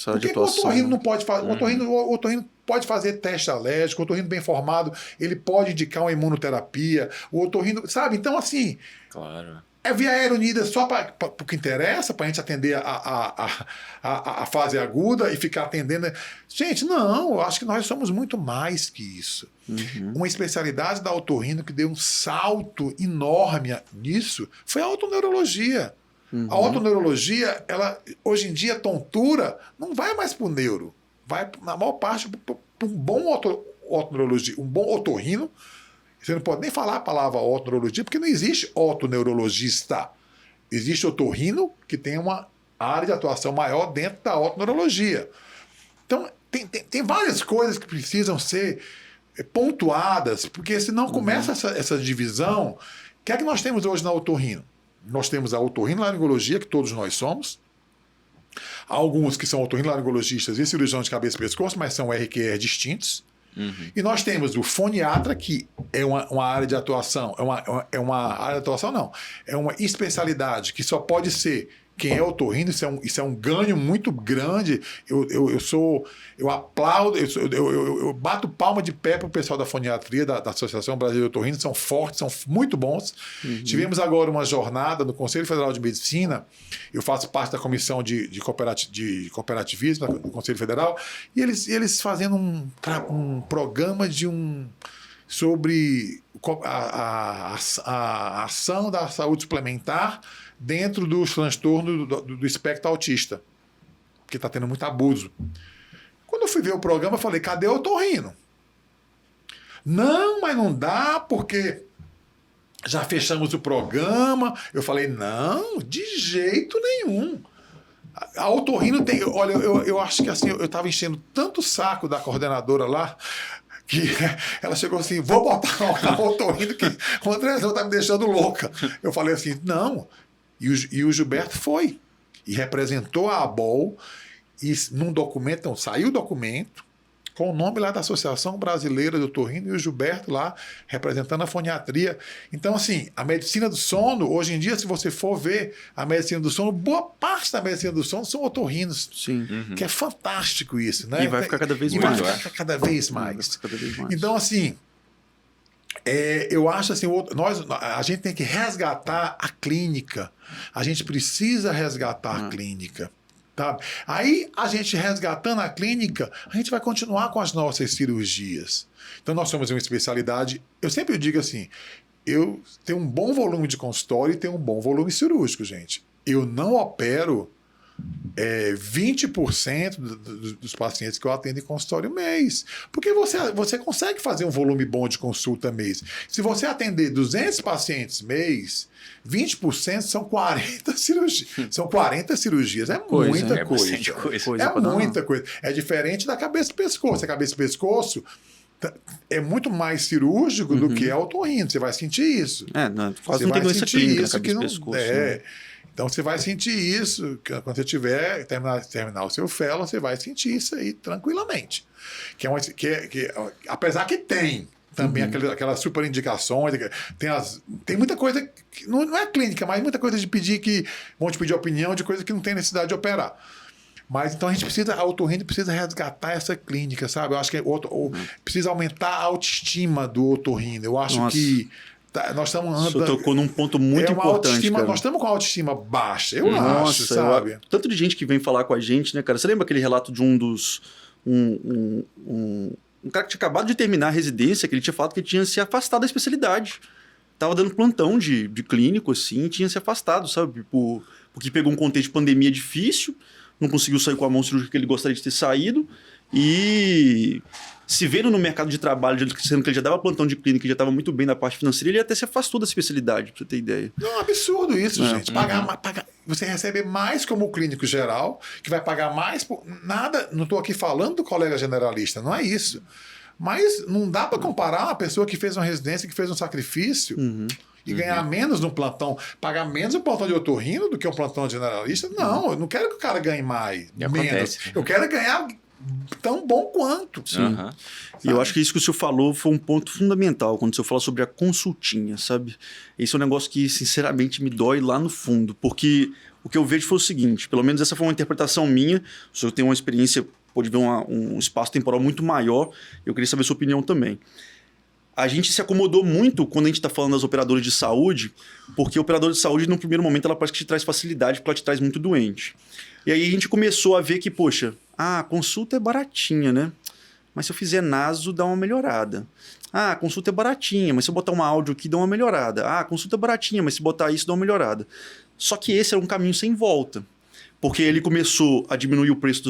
Porque o otorrino não pode fazer. O otorrino pode fazer teste alérgico, o otorrino bem formado, ele pode indicar uma imunoterapia, o otorrino, sabe? Então, assim. Claro. É via aeronida só para o que interessa, para a gente atender a fase aguda e ficar atendendo. Gente, não, eu acho que nós somos muito mais que isso. Uma especialidade da otorrino que deu um salto enorme nisso foi a otoneurologia. A otoneurologia, ela, hoje em dia, a tontura não vai mais para o neuro, vai, na maior parte, para um bom otoneurologia, um bom otorrino. Você não pode nem falar a palavra otoneurologia, porque não existe otoneurologista. Existe otorrino, que tem uma área de atuação maior dentro da otoneurologia. Então, tem várias coisas que precisam ser pontuadas, porque senão começa essa divisão. O que é que nós temos hoje na otorrino? Nós temos a otorrinolaringologia, que todos nós somos. Há alguns que são otorrinolaringologistas e cirurgiões de cabeça e pescoço, mas são RQR distintos. E nós temos o foniatra, que é uma área de atuação, é uma especialidade que só pode ser quem é otorrino. Isso é um ganho muito grande. Eu aplaudo, eu bato palma de pé para o pessoal da foniatria, da Associação Brasileira de Otorrino, são fortes, são muito bons. Tivemos agora uma jornada no Conselho Federal de Medicina, eu faço parte da comissão de cooperativismo do Conselho Federal, e eles fazendo um programa sobre a ação da saúde suplementar dentro dos transtornos do espectro autista, que está tendo muito abuso. Quando eu fui ver o programa, eu falei, cadê o otorrino? Não, mas não dá, porque já fechamos o programa. Eu falei, não, de jeito nenhum. A otorrino tem... Olha, eu acho que assim, eu estava enchendo tanto o saco da coordenadora lá, que ela chegou assim, vou botar a otorrino, que o Andrezão está me deixando louca. Eu falei assim, não. E o Gilberto foi. E representou a ABOL, e num documento, então, saiu o documento, com o nome lá da Associação Brasileira do Otorrino, e o Gilberto lá representando a foniatria. Então, assim, a medicina do sono, hoje em dia, se você for ver a medicina do sono, boa parte da medicina do sono são otorrinos. Sim. Que é fantástico isso, né? E vai ficar cada vez e mais. Vai ficar cada vez mais. Cada vez mais. Então, assim, Eu acho assim, a gente tem que resgatar a clínica. A gente precisa resgatar a clínica. Tá? Aí, a gente resgatando a clínica, a gente vai continuar com as nossas cirurgias. Então, nós somos uma especialidade. Eu sempre digo assim, eu tenho um bom volume de consultório e tenho um bom volume cirúrgico, gente. Eu não opero 20% dos pacientes que eu atendo em consultório mês. Porque você consegue fazer um volume bom de consulta mês. Se você atender 200 pacientes mês, 20% são 40 cirurgias. São 40 cirurgias. É muita coisa. É muita coisa. É diferente da cabeça e pescoço. A cabeça e pescoço é muito mais cirúrgico do que a otorrino. Você vai sentir isso. Quase não tem doença clínica na cabeça e pescoço. Então você vai sentir isso, quando você tiver terminar o seu fellow, você vai sentir isso aí tranquilamente. Apesar que tem também aquelas super indicações, tem muita coisa, que não é clínica, mas muita coisa de pedir que vão te pedir opinião de coisa que não tem necessidade de operar. Mas então a otorrino precisa resgatar essa clínica, sabe? Eu acho que precisa aumentar a autoestima do otorrino. Eu acho que nós estamos andando. Você tocou num ponto muito importante. Nós estamos com a autoestima baixa, eu acho, sabe? Tanto de gente que vem falar com a gente, né, cara? Você lembra aquele relato de um cara que tinha acabado de terminar a residência, que ele tinha falado que ele tinha se afastado da especialidade. Tava dando plantão de clínico, assim, e tinha se afastado, sabe? Porque pegou um contexto de pandemia difícil, não conseguiu sair com a mão cirúrgica que ele gostaria de ter saído, e se vendo no mercado de trabalho, sendo que ele já dava plantão de clínica e já estava muito bem na parte financeira, ele até se afastou da especialidade, pra você ter ideia. Não, é um absurdo isso, gente. Você recebe mais como clínico geral, que vai pagar mais por nada. Não estou aqui falando do colega generalista, não é isso. Mas não dá para comparar uma pessoa que fez uma residência, que fez um sacrifício, e ganhar menos no plantão, pagar menos um plantão de otorrino do que um plantão de generalista. Não, eu não quero que o cara ganhe mais, menos. Eu quero ganhar tão bom quanto. E eu acho que isso que o senhor falou foi um ponto fundamental, quando o senhor fala sobre a consultinha, sabe? Esse é um negócio que, sinceramente, me dói lá no fundo, porque o que eu vejo foi o seguinte, pelo menos essa foi uma interpretação minha, o senhor tem uma experiência, pode ver um espaço temporal muito maior, eu queria saber a sua opinião também. A gente se acomodou muito quando a gente está falando das operadoras de saúde, porque a operadora de saúde, no primeiro momento, ela parece que te traz facilidade, porque ela te traz muito doente. E aí a gente começou a ver que, poxa, a consulta é baratinha, né? Mas se eu fizer naso, dá uma melhorada. A consulta é baratinha, mas se eu botar uma áudio aqui, dá uma melhorada. A consulta é baratinha, mas se botar isso, dá uma melhorada. Só que esse era um caminho sem volta. Porque ele começou a diminuir o preço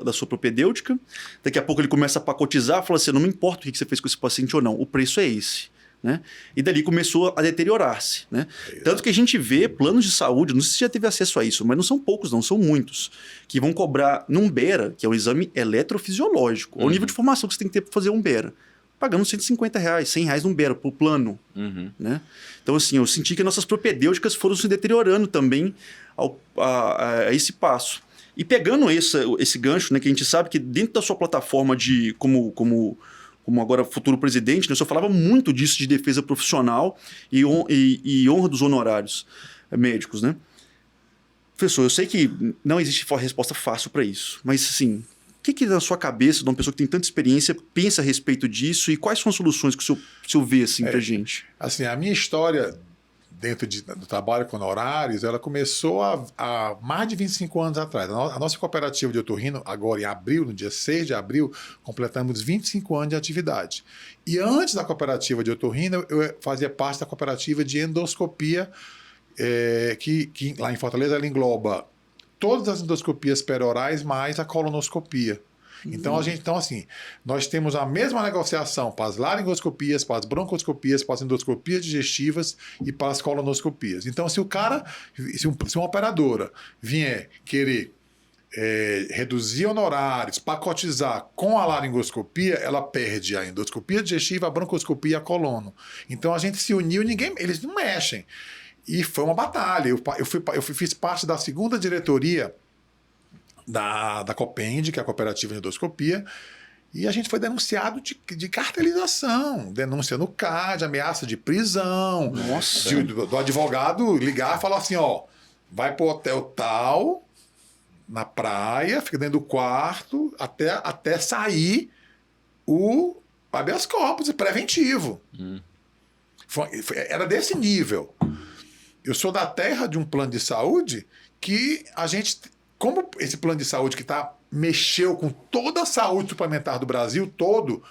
da sua propedêutica, daqui a pouco ele começa a pacotizar, fala assim, não me importa o que você fez com esse paciente ou não, o preço é esse. Né? E dali começou a deteriorar-se. Né? Tanto que a gente vê planos de saúde, não sei se você já teve acesso a isso, mas não são poucos, não, são muitos, que vão cobrar num BERA, que é um exame eletrofisiológico, ao nível de formação que você tem que ter para fazer um BERA, pagando R$150, R$100 num BERA por plano. Né? Então, assim, eu senti que nossas propedêuticas foram se deteriorando também a esse passo. E pegando esse gancho, né, que a gente sabe que dentro da sua plataforma de como agora futuro presidente, né, o senhor falava muito disso de defesa profissional e honra dos honorários médicos, né? Professor, eu sei que não existe resposta fácil para isso, mas assim, o que na sua cabeça, de uma pessoa que tem tanta experiência, pensa a respeito disso e quais são as soluções que o senhor vê assim, para a gente? Assim, a minha história dentro do trabalho com honorários, ela começou há mais de 25 anos atrás. A nossa cooperativa de otorrino, agora em abril, no dia 6 de abril, completamos 25 anos de atividade. E antes da cooperativa de otorrino, eu fazia parte da cooperativa de endoscopia, que lá em Fortaleza ela engloba todas as endoscopias perorais mais a colonoscopia. Então, assim, nós temos a mesma negociação para as laringoscopias, para as broncoscopias, para as endoscopias digestivas e para as colonoscopias. Então, se uma operadora vier querer reduzir honorários, pacotizar com a laringoscopia, ela perde a endoscopia digestiva, a broncoscopia e a colono. Então, a gente se uniu, eles não mexem. E foi uma batalha. Eu fiz parte da segunda diretoria da Copend, que é a Cooperativa de Endoscopia, e a gente foi denunciado de cartelização, denúncia no CAD, ameaça de prisão. Nossa. Do advogado ligar e falar assim, vai pro hotel tal, na praia, fica dentro do quarto, até sair o habeas corpus preventivo. Era desse nível. Eu sou da terra de um plano de saúde que a gente... Como esse plano de saúde que mexeu com toda a saúde suplementar do Brasil todo,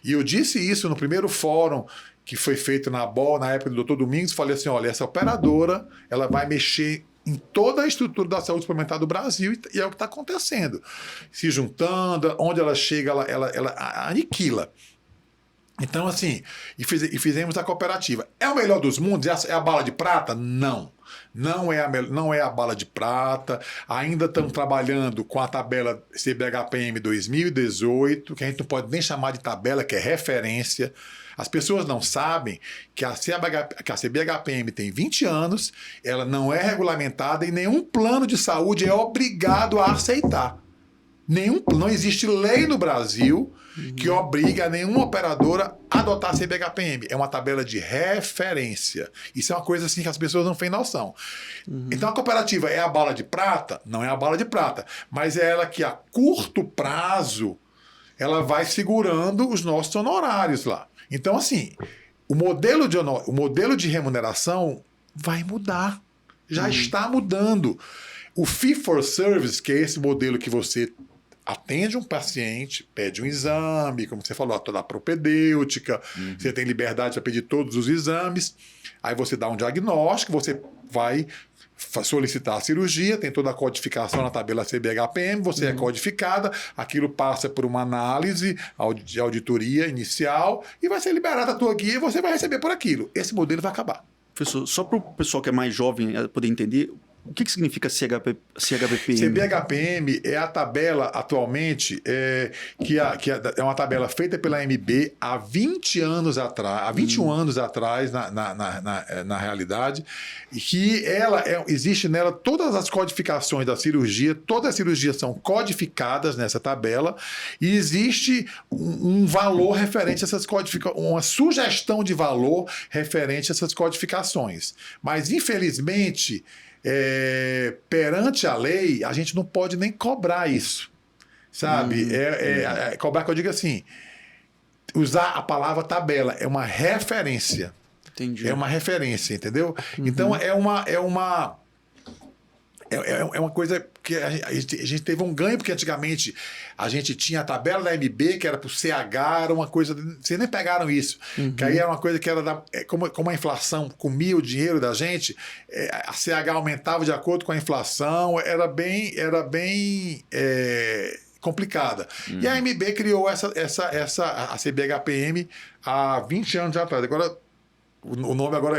e eu disse isso no primeiro fórum que foi feito na BOL, na época do Dr. Domingos, falei assim, olha, essa operadora ela vai mexer em toda a estrutura da saúde suplementar do Brasil e é o que está acontecendo. Se juntando, onde ela chega, ela aniquila. Então, assim, e fizemos a cooperativa. É o melhor dos mundos? É a bala de prata? Não. Não é a bala de prata. Ainda estamos trabalhando com a tabela CBHPM 2018, que a gente não pode nem chamar de tabela, que é referência. As pessoas não sabem que a CBHPM tem 20 anos, ela não é regulamentada e nenhum plano de saúde é obrigado a aceitar. Não existe lei no Brasil que obrigue a nenhuma operadora a adotar a CBHPM. É uma tabela de referência. Isso é uma coisa assim que as pessoas não têm noção. Então a cooperativa é a bala de prata? Não é a bala de prata. Mas é ela que a curto prazo ela vai segurando os nossos honorários lá. Então assim, o modelo de remuneração vai mudar. Já está mudando. O Fee for Service, que é esse modelo que você atende um paciente, pede um exame, como você falou, toda a propedêutica, você tem liberdade para pedir todos os exames, aí você dá um diagnóstico, você vai solicitar a cirurgia, tem toda a codificação na tabela CBHPM, você é codificada, aquilo passa por uma análise de auditoria inicial e vai ser liberada a tua guia e você vai receber por aquilo. Esse modelo vai acabar. Professor, só para o pessoal que é mais jovem poder entender, o que significa CHBPM? CBHPM é a tabela atualmente, que é uma tabela feita pela AMB há 20 anos atrás, há 21 anos atrás, na realidade, e que existe nela todas as codificações da cirurgia, todas as cirurgias são codificadas nessa tabela, e existe um valor referente a essas codificações, uma sugestão de valor referente a essas codificações. Mas, infelizmente, perante a lei, a gente não pode nem cobrar isso, sabe? Cobrar que eu digo assim, usar a palavra tabela, é uma referência. Entendi. É uma referência, entendeu? Então, é uma coisa que a gente teve um ganho, porque antigamente a gente tinha a tabela da MB, que era para o CH, era uma coisa... Vocês nem pegaram isso. Que aí era uma coisa que era... Como a inflação comia o dinheiro da gente, a CH aumentava de acordo com a inflação, era bem complicada. E a MB criou a CBHPM há 20 anos atrás. Agora, o nome agora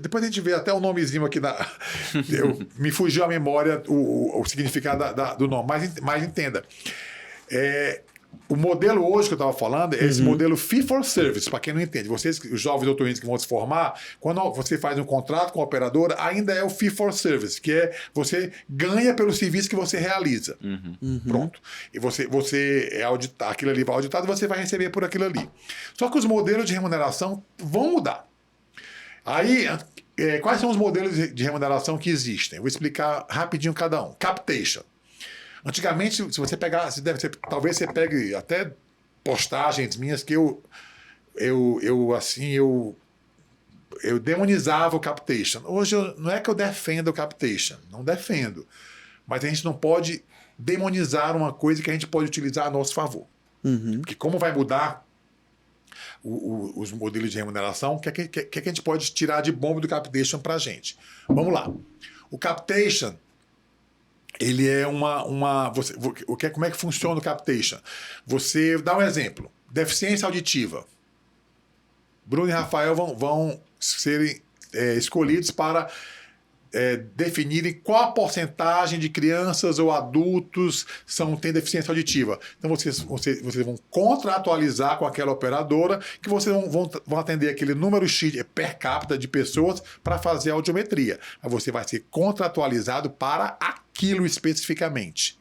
depois a gente vê até o nomezinho aqui me fugiu a memória o significado do nome, mas entenda. O modelo hoje que eu estava falando é esse modelo Fee for Service, para quem não entende. Vocês, os jovens doutorandos que vão se formar, quando você faz um contrato com a operadora, ainda é o Fee for Service, que é você ganha pelo serviço que você realiza. Pronto. E você é auditado, aquilo ali vai auditado e você vai receber por aquilo ali. Só que os modelos de remuneração vão mudar. Aí, quais são os modelos de remuneração que existem? Eu vou explicar rapidinho cada um. Capitation. Antigamente, se você pegar, talvez você pegue até postagens minhas que eu demonizava o capitation. Hoje não é que eu defendo o capitation, não defendo. Mas a gente não pode demonizar uma coisa que a gente pode utilizar a nosso favor. Porque como vai mudar os modelos de remuneração, o que a gente pode tirar de bom do capitation para a gente? Vamos lá. O capitation, ele é como é que funciona o capitation? Você dá um exemplo. Deficiência auditiva. Bruno e Rafael vão serem escolhidos para definirem qual a porcentagem de crianças ou adultos têm deficiência auditiva. Então, vocês vão contratualizar com aquela operadora que vocês vão atender aquele número X per capita de pessoas para fazer a audiometria. Mas você vai ser contratualizado para aquilo especificamente.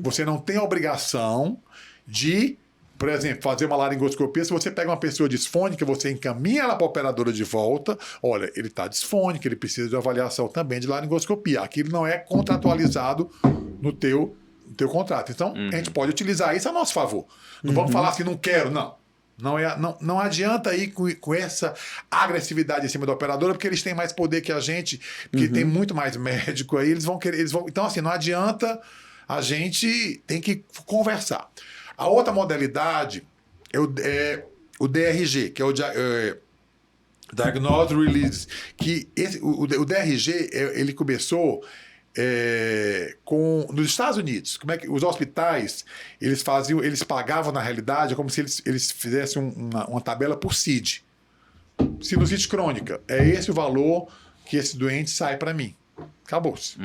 Você não tem a obrigação de, por exemplo, fazer uma laringoscopia. Se você pega uma pessoa disfônica, você encaminha ela para a operadora de volta. Olha, ele está disfônico, ele precisa de avaliação também de laringoscopia. Aquilo não é contratualizado no teu contrato. Então, a gente pode utilizar isso a nosso favor. Não vamos falar assim, não quero, não. Não adianta ir com essa agressividade em cima da operadora, porque eles têm mais poder que a gente, porque tem muito mais médico aí, eles vão querer. Então, assim, não adianta, a gente tem que conversar. A outra modalidade é o DRG, que é o Diagnose Release, que o DRG ele começou nos Estados Unidos. Como é que os hospitais eles pagavam na realidade como se eles fizessem uma tabela por CID, sinusite crônica. É esse o valor que esse doente sai para mim. Acabou-se.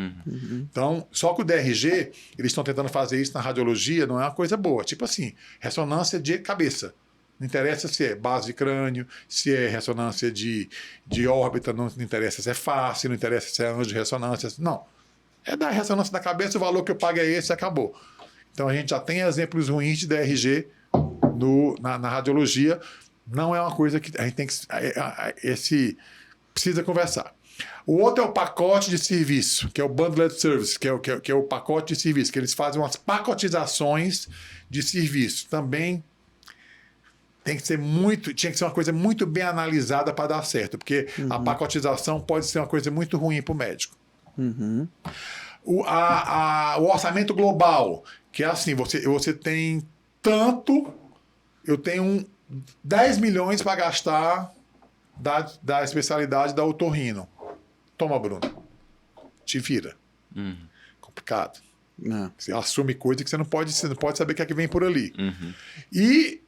Então, só que o DRG eles estão tentando fazer isso na radiologia, não é uma coisa boa. Tipo assim, ressonância de cabeça. Não interessa se é base de crânio, se é ressonância de órbita, não interessa se é face, não interessa se é anjo de ressonância. Não. É da ressonância da cabeça, o valor que eu pago é esse e acabou. Então a gente já tem exemplos ruins de DRG na radiologia. Não é uma coisa que a gente tem que. Precisa conversar. O outro é o pacote de serviço, que é o Bundled Service, que é o pacote de serviço, que eles fazem umas pacotizações de serviço. Também tinha que ser uma coisa muito bem analisada para dar certo, porque a pacotização pode ser uma coisa muito ruim para o médico. O orçamento global, que é assim, você tem tanto, eu tenho 10 milhões para gastar da especialidade da otorrino. Toma, Bruno. Te vira. Complicado. Você assume coisa que você não pode saber o que é que vem por ali. E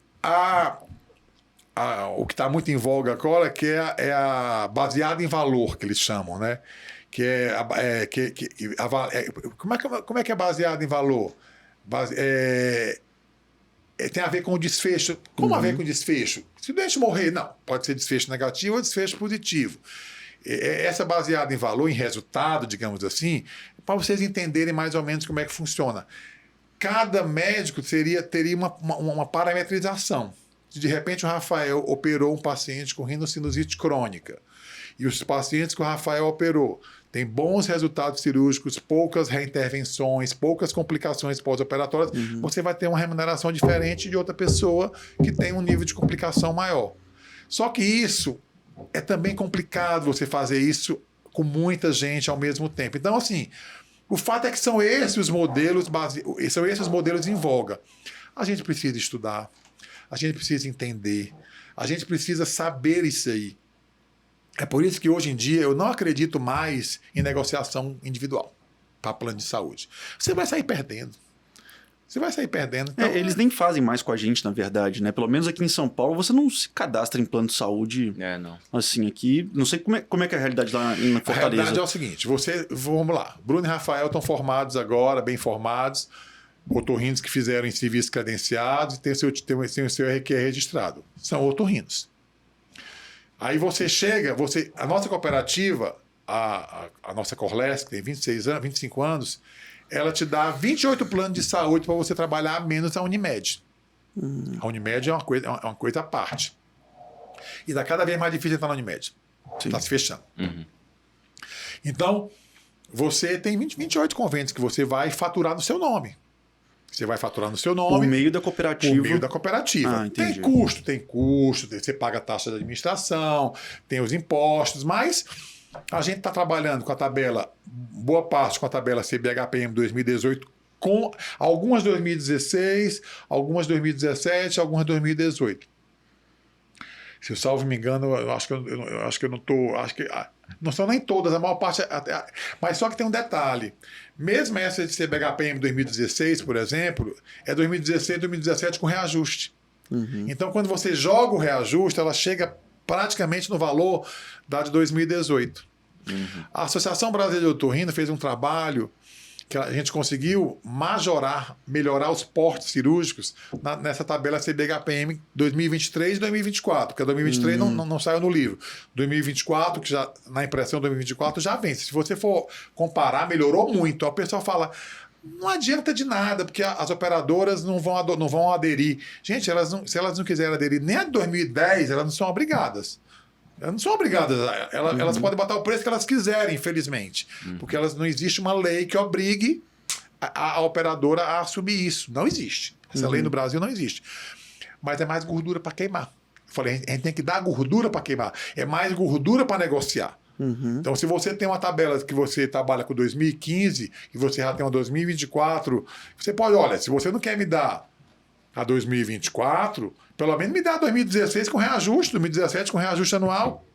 o que está muito em voga agora, que é a baseada em valor, que eles chamam, né? Como é que é baseado em valor? Tem a ver com o desfecho. Como a ver com o desfecho? Se o doente morrer, não. Pode ser desfecho negativo ou desfecho positivo. Essa baseada em valor, em resultado, digamos assim, para vocês entenderem mais ou menos como é que funciona. Cada médico teria uma parametrização. Se de repente o Rafael operou um paciente com rinocinusite crônica e os pacientes que o Rafael operou têm bons resultados cirúrgicos, poucas reintervenções, poucas complicações pós-operatórias, você vai ter uma remuneração diferente de outra pessoa que tem um nível de complicação maior. Só que isso é também complicado, você fazer isso com muita gente ao mesmo tempo. Então, assim, o fato é que são esses os modelos em voga. A gente precisa estudar, a gente precisa entender, a gente precisa saber isso aí. É por isso que hoje em dia eu não acredito mais em negociação individual para plano de saúde. Você vai sair perdendo. Então, eles nem fazem mais com a gente, na verdade, né? Pelo menos aqui em São Paulo, você não se cadastra em plano de saúde. Não. Assim, aqui, não sei como é que é a realidade lá em Fortaleza. A realidade é o seguinte, vamos lá, Bruno e Rafael estão formados agora, bem formados, otorrinos que fizeram em serviços credenciados e tem o seu RQE registrado. São otorrinos. Aí você chega, a nossa cooperativa, a nossa Corlesc, que tem 25 anos, ela te dá 28 planos de saúde para você trabalhar menos a Unimed. A Unimed é uma coisa à parte. E está cada vez mais difícil entrar na Unimed. Está se fechando. Então, você tem 28 convênios que você vai faturar no seu nome. Você vai faturar no seu nome. Por meio da cooperativa. Por meio da cooperativa. Tem custo, você paga a taxa de administração, tem os impostos, mas a gente está trabalhando com a tabela, boa parte com a tabela CBHPM 2018, com algumas 2016, algumas 2017, algumas 2018. Se eu salvo me engano, eu acho que eu não estou. Não são nem todas, a maior parte. Mas só que tem um detalhe. Mesmo essa de CBHPM 2016, por exemplo, é 2016, 2017 com reajuste. Então, quando você joga o reajuste, ela chega praticamente no valor da de 2018. A Associação Brasileira de Otorrino fez um trabalho que a gente conseguiu melhorar os portes cirúrgicos nessa tabela CBHPM 2023 e 2024, porque a 2023 não saiu no livro. 2024, que já na impressão 2024 já vence. Se você for comparar, melhorou muito. A pessoa fala, não adianta de nada, porque as operadoras não vão aderir. Gente, se elas não quiserem aderir nem a 2010, elas não são obrigadas. Elas não são obrigadas. Elas podem botar o preço que elas quiserem, infelizmente. Porque não existe uma lei que obrigue a operadora a assumir isso. Não existe. Essa lei no Brasil não existe. mas é mais gordura para queimar. Eu falei, a gente tem que dar gordura para queimar, é mais gordura para negociar. Então, se você tem uma tabela que você trabalha com 2015 e você já tem uma 2024, você pode, olha, se você não quer me dar a 2024, pelo menos me dá 2016 com reajuste, 2017 com reajuste anual.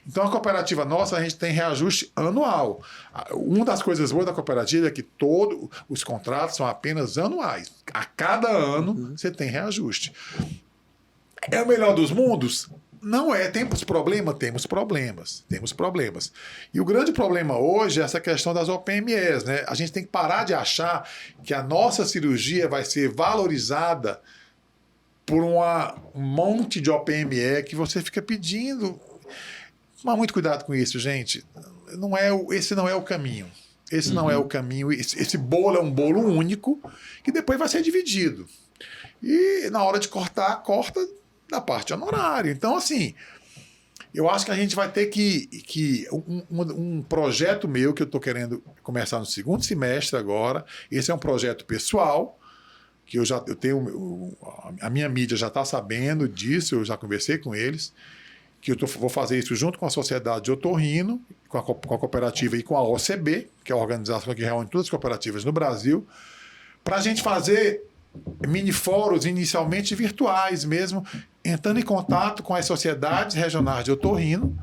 Então, a cooperativa nossa, a gente tem reajuste anual. Uma das coisas boas da cooperativa é que todos os contratos são apenas anuais. A cada ano você tem reajuste. É o melhor dos mundos? Não é. Temos problemas? Temos problemas. E o grande problema hoje é essa questão das OPMEs, né? A gente tem que parar de achar que a nossa cirurgia vai ser valorizada por um monte de OPME que você fica pedindo. Mas muito cuidado com isso, gente. Esse não é o caminho. Esse não é o caminho. Esse bolo é um bolo único que depois vai ser dividido. E na hora de cortar, corta da parte honorária. Então, assim, eu acho que a gente vai ter que um projeto meu que eu estou querendo começar no segundo semestre agora. Esse é um projeto pessoal que eu tenho, a minha mídia já está sabendo disso, eu já conversei com eles, que eu vou fazer isso junto com a Sociedade de Otorrino, com a cooperativa e com a OCB, que é a organização que reúne todas as cooperativas no Brasil, para a gente fazer mini-fóruns inicialmente virtuais mesmo, entrando em contato com as sociedades regionais de otorrino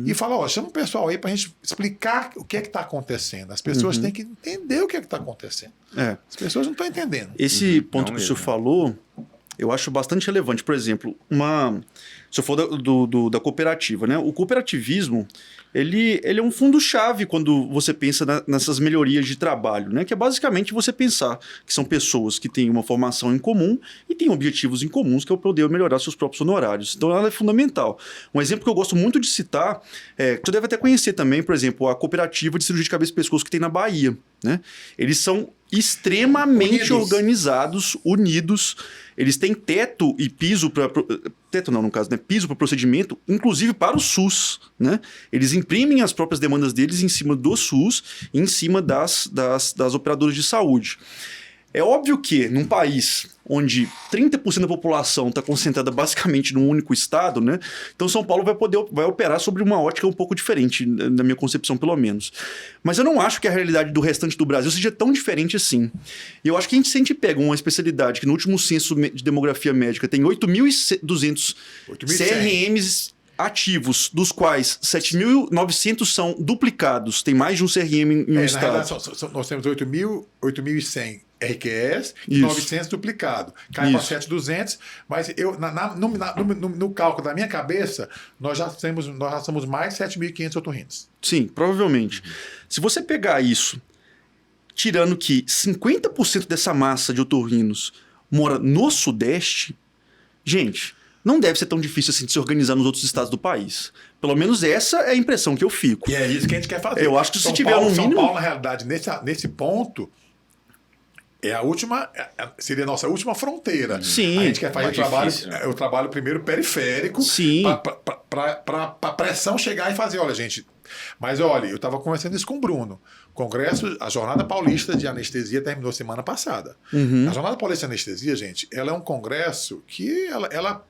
e falar, ó, chama o pessoal aí para a gente explicar o que é que está acontecendo. As pessoas têm que entender o que é que está acontecendo. As pessoas não estão entendendo. Esse ponto que o senhor falou, eu acho bastante relevante. Por exemplo, se eu for da cooperativa, né? O cooperativismo, ele é um fundo-chave quando você pensa nessas melhorias de trabalho, né? Que é basicamente você pensar que são pessoas que têm uma formação em comum e têm objetivos em comuns, que é o poder melhorar seus próprios honorários. Então, ela é fundamental. Um exemplo que eu gosto muito de citar, que você deve até conhecer também, por exemplo, a cooperativa de cirurgia de cabeça e pescoço que tem na Bahia, né? Eles são extremamente organizados, unidos. Eles têm teto e piso para... Teto não, no caso, né? Piso para procedimento, inclusive para o SUS, né? Eles imprimem as próprias demandas deles em cima do SUS e em cima das operadoras de saúde. É óbvio que, num país onde 30% da população está concentrada basicamente num único estado, né? Então São Paulo vai operar sobre uma ótica um pouco diferente, na minha concepção, pelo menos. Mas eu não acho que a realidade do restante do Brasil seja tão diferente assim. E eu acho que se a gente pega uma especialidade que no último censo de demografia médica tem 8.200 CRMs ativos, dos quais 7.900 são duplicados. Tem mais de um CRM em um estado. Na verdade, nós temos 8.100 RQS e 900 duplicado. Cai para 7.200, mas no cálculo da minha cabeça, nós já somos mais de 7.500 otorrinos. Sim, provavelmente. Se você pegar isso, tirando que 50% dessa massa de otorrinos mora no Sudeste, gente, não deve ser tão difícil assim de se organizar nos outros estados do país. Pelo menos essa é a impressão que eu fico. E é isso que a gente quer fazer. Eu acho que se tiver no mínimo... São Paulo, na realidade, nesse ponto... seria a nossa última fronteira. Sim. A gente quer fazer o trabalho primeiro periférico para a pressão chegar e fazer, olha, gente. Mas olha, eu estava conversando isso com o Bruno. A Jornada Paulista de Anestesia terminou semana passada. A Jornada Paulista de Anestesia, gente, ela é um congresso que ela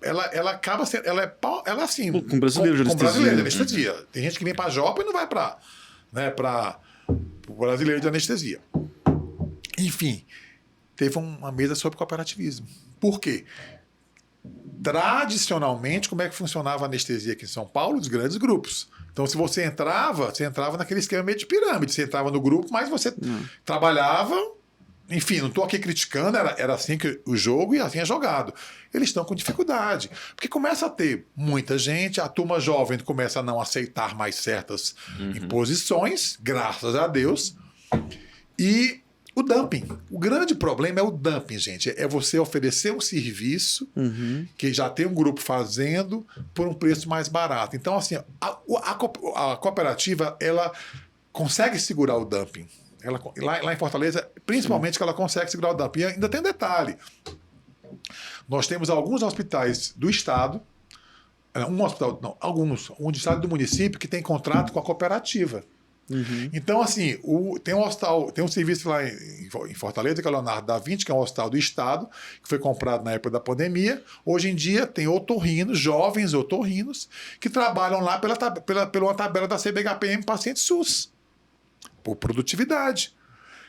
acaba sendo. Ela é assim. Com brasileiro de anestesia. Com brasileiro de anestesia. Tem gente que vem para a Jopa e não vai para o brasileiro de anestesia. Enfim, teve uma mesa sobre cooperativismo. Por quê? Tradicionalmente, como é que funcionava a anestesia aqui em São Paulo? Os grandes grupos. Então, se você entrava naquele esquema meio de pirâmide. Você entrava no grupo, mas você trabalhava... Enfim, não estou aqui criticando, era assim que o jogo e assim é jogado. Eles estão com dificuldade. Porque começa a ter muita gente, a turma jovem começa a não aceitar mais certas imposições, graças a Deus. E... o dumping. O grande problema é o dumping, gente. É você oferecer um serviço que já tem um grupo fazendo por um preço mais barato. Então, assim, a cooperativa, ela consegue segurar o dumping. Lá em Fortaleza, principalmente, que ela consegue segurar o dumping. E ainda tem um detalhe. Nós temos alguns hospitais do estado, um do estado e do município que tem contrato com a cooperativa. Então, assim, tem um hospital, tem um serviço lá em Fortaleza, que é o Leonardo da Vinci, que é um hospital do Estado, que foi comprado na época da pandemia. Hoje em dia tem otorrinos, jovens otorrinos, que trabalham lá pela uma tabela da CBHPM paciente SUS, por produtividade.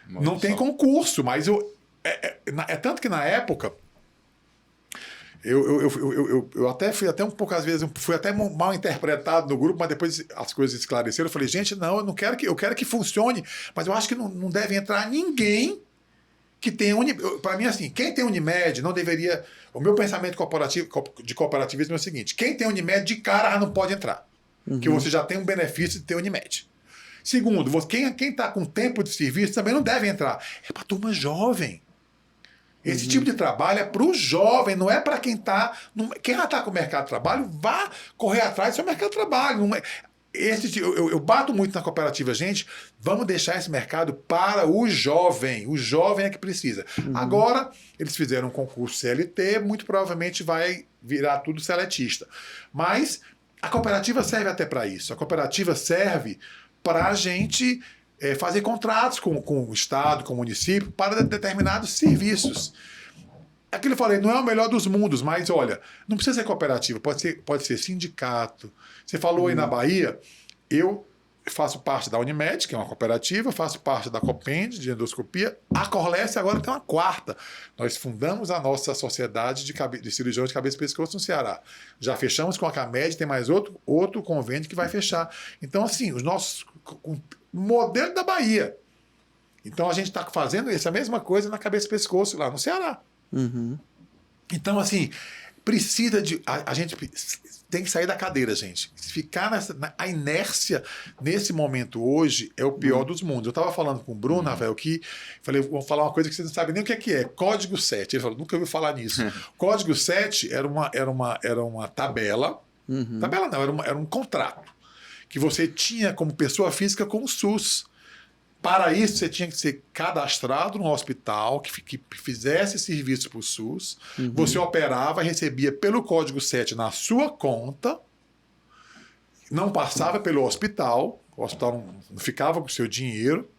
Não tem concurso, mas é tanto que na época eu até fui até um pouco, às vezes, fui até mal interpretado no grupo, mas depois as coisas esclareceram. Eu falei, gente, não, eu quero que funcione, mas eu acho que não deve entrar ninguém que tenha Unimed. Para mim, assim, quem tem Unimed não deveria. O meu pensamento de cooperativismo é o seguinte: quem tem Unimed de cara já não pode entrar, porque você já tem um benefício de ter Unimed. Segundo, quem está com tempo de serviço também não deve entrar. É para turma jovem. Esse tipo de trabalho é para o jovem, não é para quem está. Quem já está com o mercado de trabalho, vá correr atrás do seu mercado de trabalho. Não é, eu bato muito na cooperativa, gente. Vamos deixar esse mercado para o jovem. O jovem é que precisa. Agora, eles fizeram um concurso CLT, muito provavelmente vai virar tudo seletista. Mas a cooperativa serve até para isso. A cooperativa serve para a gente fazer contratos com o Estado, com o município, para determinados serviços. Aquilo eu falei, não é o melhor dos mundos, mas olha, não precisa ser cooperativa, pode ser sindicato. Você falou aí na Bahia, eu faço parte da Unimed, que é uma cooperativa, faço parte da Copend, de endoscopia. A Corlesse agora tem uma quarta. Nós fundamos a nossa sociedade de cirurgiões de cabeça e pescoço no Ceará. Já fechamos com a CAMED, tem mais outro convênio que vai fechar. Então, assim, os nossos modelo da Bahia. Então, a gente está fazendo essa mesma coisa na cabeça e pescoço lá no Ceará. Então, assim, precisa de... A gente tem que sair da cadeira, gente. Ficar a inércia nesse momento hoje é o pior dos mundos. Eu estava falando com o Bruno, Rafael, que falei, vou falar uma coisa que vocês não sabem nem o que é. Código 7. Ele falou, nunca ouviu falar nisso. Código 7 era uma tabela. Tabela não, era um contrato que você tinha como pessoa física com o SUS. Para isso, você tinha que ser cadastrado num hospital que fizesse serviço para o SUS. Você operava, recebia pelo Código 7 na sua conta, não passava pelo hospital, o hospital não ficava com o seu dinheiro.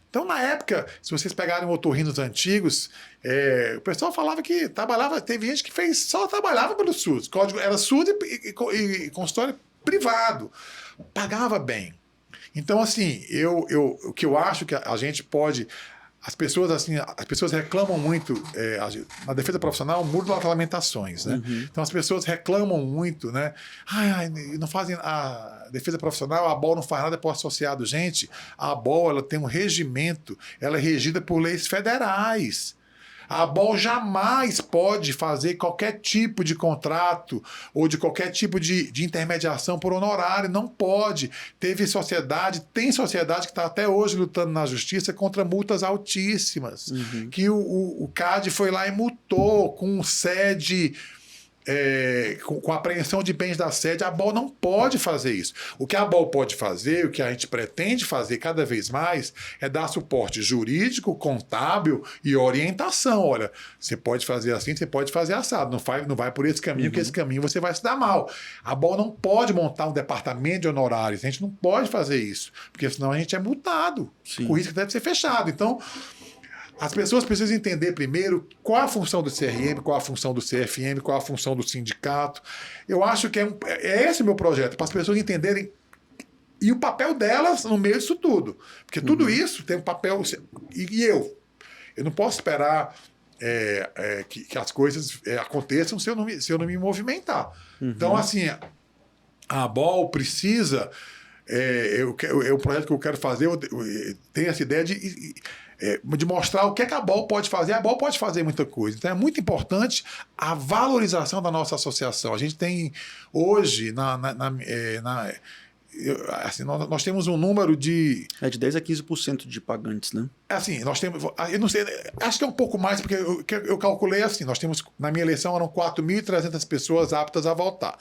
Então, na época, se vocês pegarem otorrinos antigos, o pessoal falava que trabalhava, teve gente que só trabalhava pelo SUS. Código era SUS e consultório privado. Pagava bem. Então, assim, o que eu acho que a gente pode... As pessoas reclamam muito, na defesa profissional mudam as lamentações, né? Então as pessoas reclamam muito, né? Não fazem a defesa profissional, a ABOL não faz nada para o associado. Gente, a ABOL ela tem um regimento, ela é regida por leis federais. A ABOL jamais pode fazer qualquer tipo de contrato ou de qualquer tipo de intermediação por honorário. Não pode. Tem sociedade que está até hoje lutando na justiça contra multas altíssimas. Que o CAD foi lá e multou com sede... com a apreensão de bens da sede. A ABOL não pode fazer isso. O que a ABOL pode fazer, o que a gente pretende fazer cada vez mais, é dar suporte jurídico, contábil e orientação. Olha, você pode fazer assim, você pode fazer assado. Não vai por esse caminho, porque esse caminho você vai se dar mal. A ABOL não pode montar um departamento de honorários. A gente não pode fazer isso, porque senão a gente é multado. O risco deve ser fechado. Então, as pessoas precisam entender primeiro qual a função do CRM, qual a função do CFM, qual a função do sindicato. Eu acho que é esse o meu projeto, para as pessoas entenderem e o papel delas no meio disso tudo. Porque tudo isso tem um papel... E eu não posso esperar que as coisas aconteçam se eu não me movimentar. Então, assim, a ABOL precisa... é o projeto que eu quero fazer, eu tenho essa ideia de mostrar o que a ABOL pode fazer. A ABOL pode fazer muita coisa. Então é muito importante a valorização da nossa associação. A gente tem hoje, nós temos um número de... de 10% a 15% de pagantes, né? Assim, nós temos... Eu não sei, acho que é um pouco mais, porque eu calculei assim, nós temos, na minha eleição, eram 4.300 pessoas aptas a votar.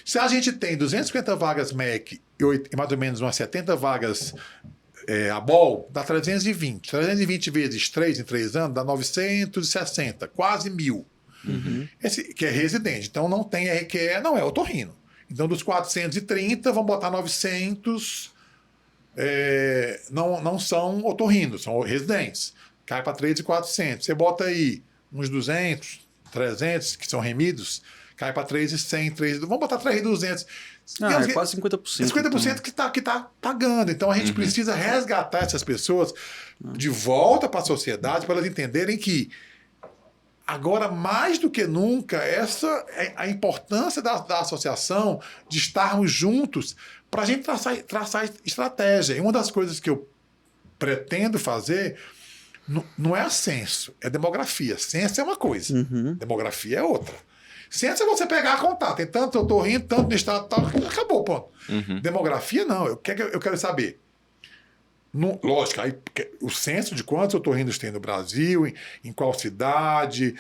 Se a gente tem 250 vagas MEC e mais ou menos umas 70 vagas... ABOL, dá 320. 320 vezes 3 em 3 anos dá 960, quase 1.000. Esse, que é residente. Então não tem RQE, não é otorrino. Então dos 430, vamos botar 900 não são otorrinos, são residentes. Cai para 3.400. Você bota aí uns 200, 300 que são remidos, cai para 3.100, 3. Vamos botar 3.200. É quase 50%. 50% que tá pagando. Então a gente precisa resgatar essas pessoas de volta para a sociedade para elas entenderem que agora, mais do que nunca, essa é a importância da associação, de estarmos juntos para a gente traçar estratégia. E uma das coisas que eu pretendo fazer não é censo, é demografia. Censo é uma coisa, demografia é outra. Censo é você pegar e contar. Tem tanto, eu tô rindo, tanto no estado, tal, acabou, ponto. Demografia, não. Eu quero saber. Lógico, aí, o censo de quantos otorrinos tem no Brasil, em qual cidade,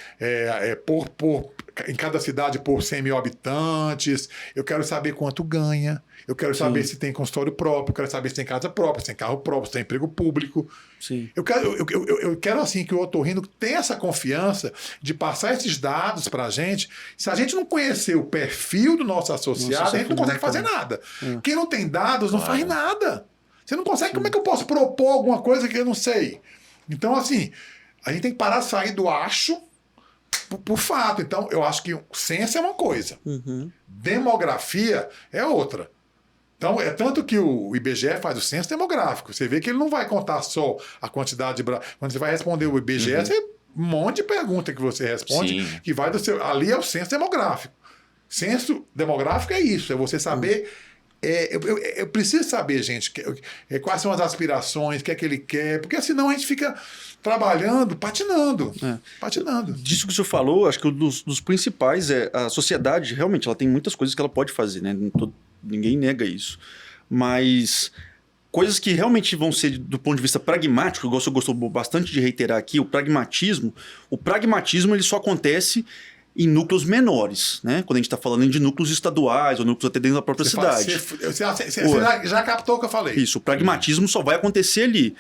em cada cidade por 100 mil habitantes. Eu quero saber quanto ganha. Eu quero saber se tem consultório próprio. Eu quero saber se tem casa própria, se tem carro próprio, se tem emprego público. Sim. Eu quero assim, que o otorrino tenha essa confiança de passar esses dados para a gente. Se a gente não conhecer o perfil do nosso associado, a gente não consegue fazer nada. Quem não tem dados não faz nada. Você não consegue, como é que eu posso propor alguma coisa que eu não sei? Então, assim, a gente tem que parar de sair do acho por fato. Então, eu acho que ciência é uma coisa. Demografia é outra. Então, é tanto que o IBGE faz o censo demográfico. Você vê que ele não vai contar só a quantidade de... Quando você vai responder o IBGE, você um monte de pergunta que você responde, que vai do seu... Ali é o censo demográfico. Censo demográfico é isso, é você saber... Eu preciso saber, gente, quais são as aspirações, o que é que ele quer, porque senão a gente fica trabalhando, patinando. Disso que o senhor falou, acho que um dos principais é a sociedade, realmente, ela tem muitas coisas que ela pode fazer, né? Ninguém nega isso. Mas coisas que realmente vão ser, do ponto de vista pragmático, eu gostou bastante de reiterar aqui, o pragmatismo ele só acontece em núcleos menores, né? Quando a gente está falando de núcleos estaduais ou núcleos até dentro da própria cidade. Você já captou o que eu falei. Isso, o pragmatismo só vai acontecer ali.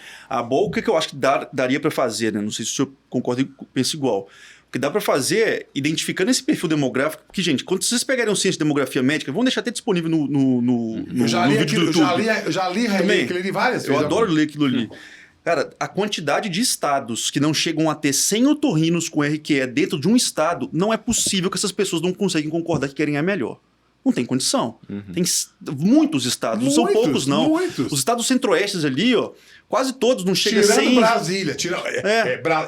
O que eu acho que daria para fazer, né? Não sei se o senhor concorda e pensa igual. O que dá para fazer é, identificando esse perfil demográfico, porque, gente, quando vocês pegarem um ciência de demografia médica, vão deixar até disponível no vídeo do YouTube. Eu já li aquilo ali várias vezes. Eu adoro ler aquilo ali. Cara, a quantidade de estados que não chegam a ter 100 otorrinos com RQE dentro de um estado, não é possível que essas pessoas não conseguem concordar que querem a melhor. Não tem condição. Tem muitos estados, não são poucos não. Muitos. Os estados centro-oestes ali, ó, quase todos não chegam a 100. Tirando Brasília.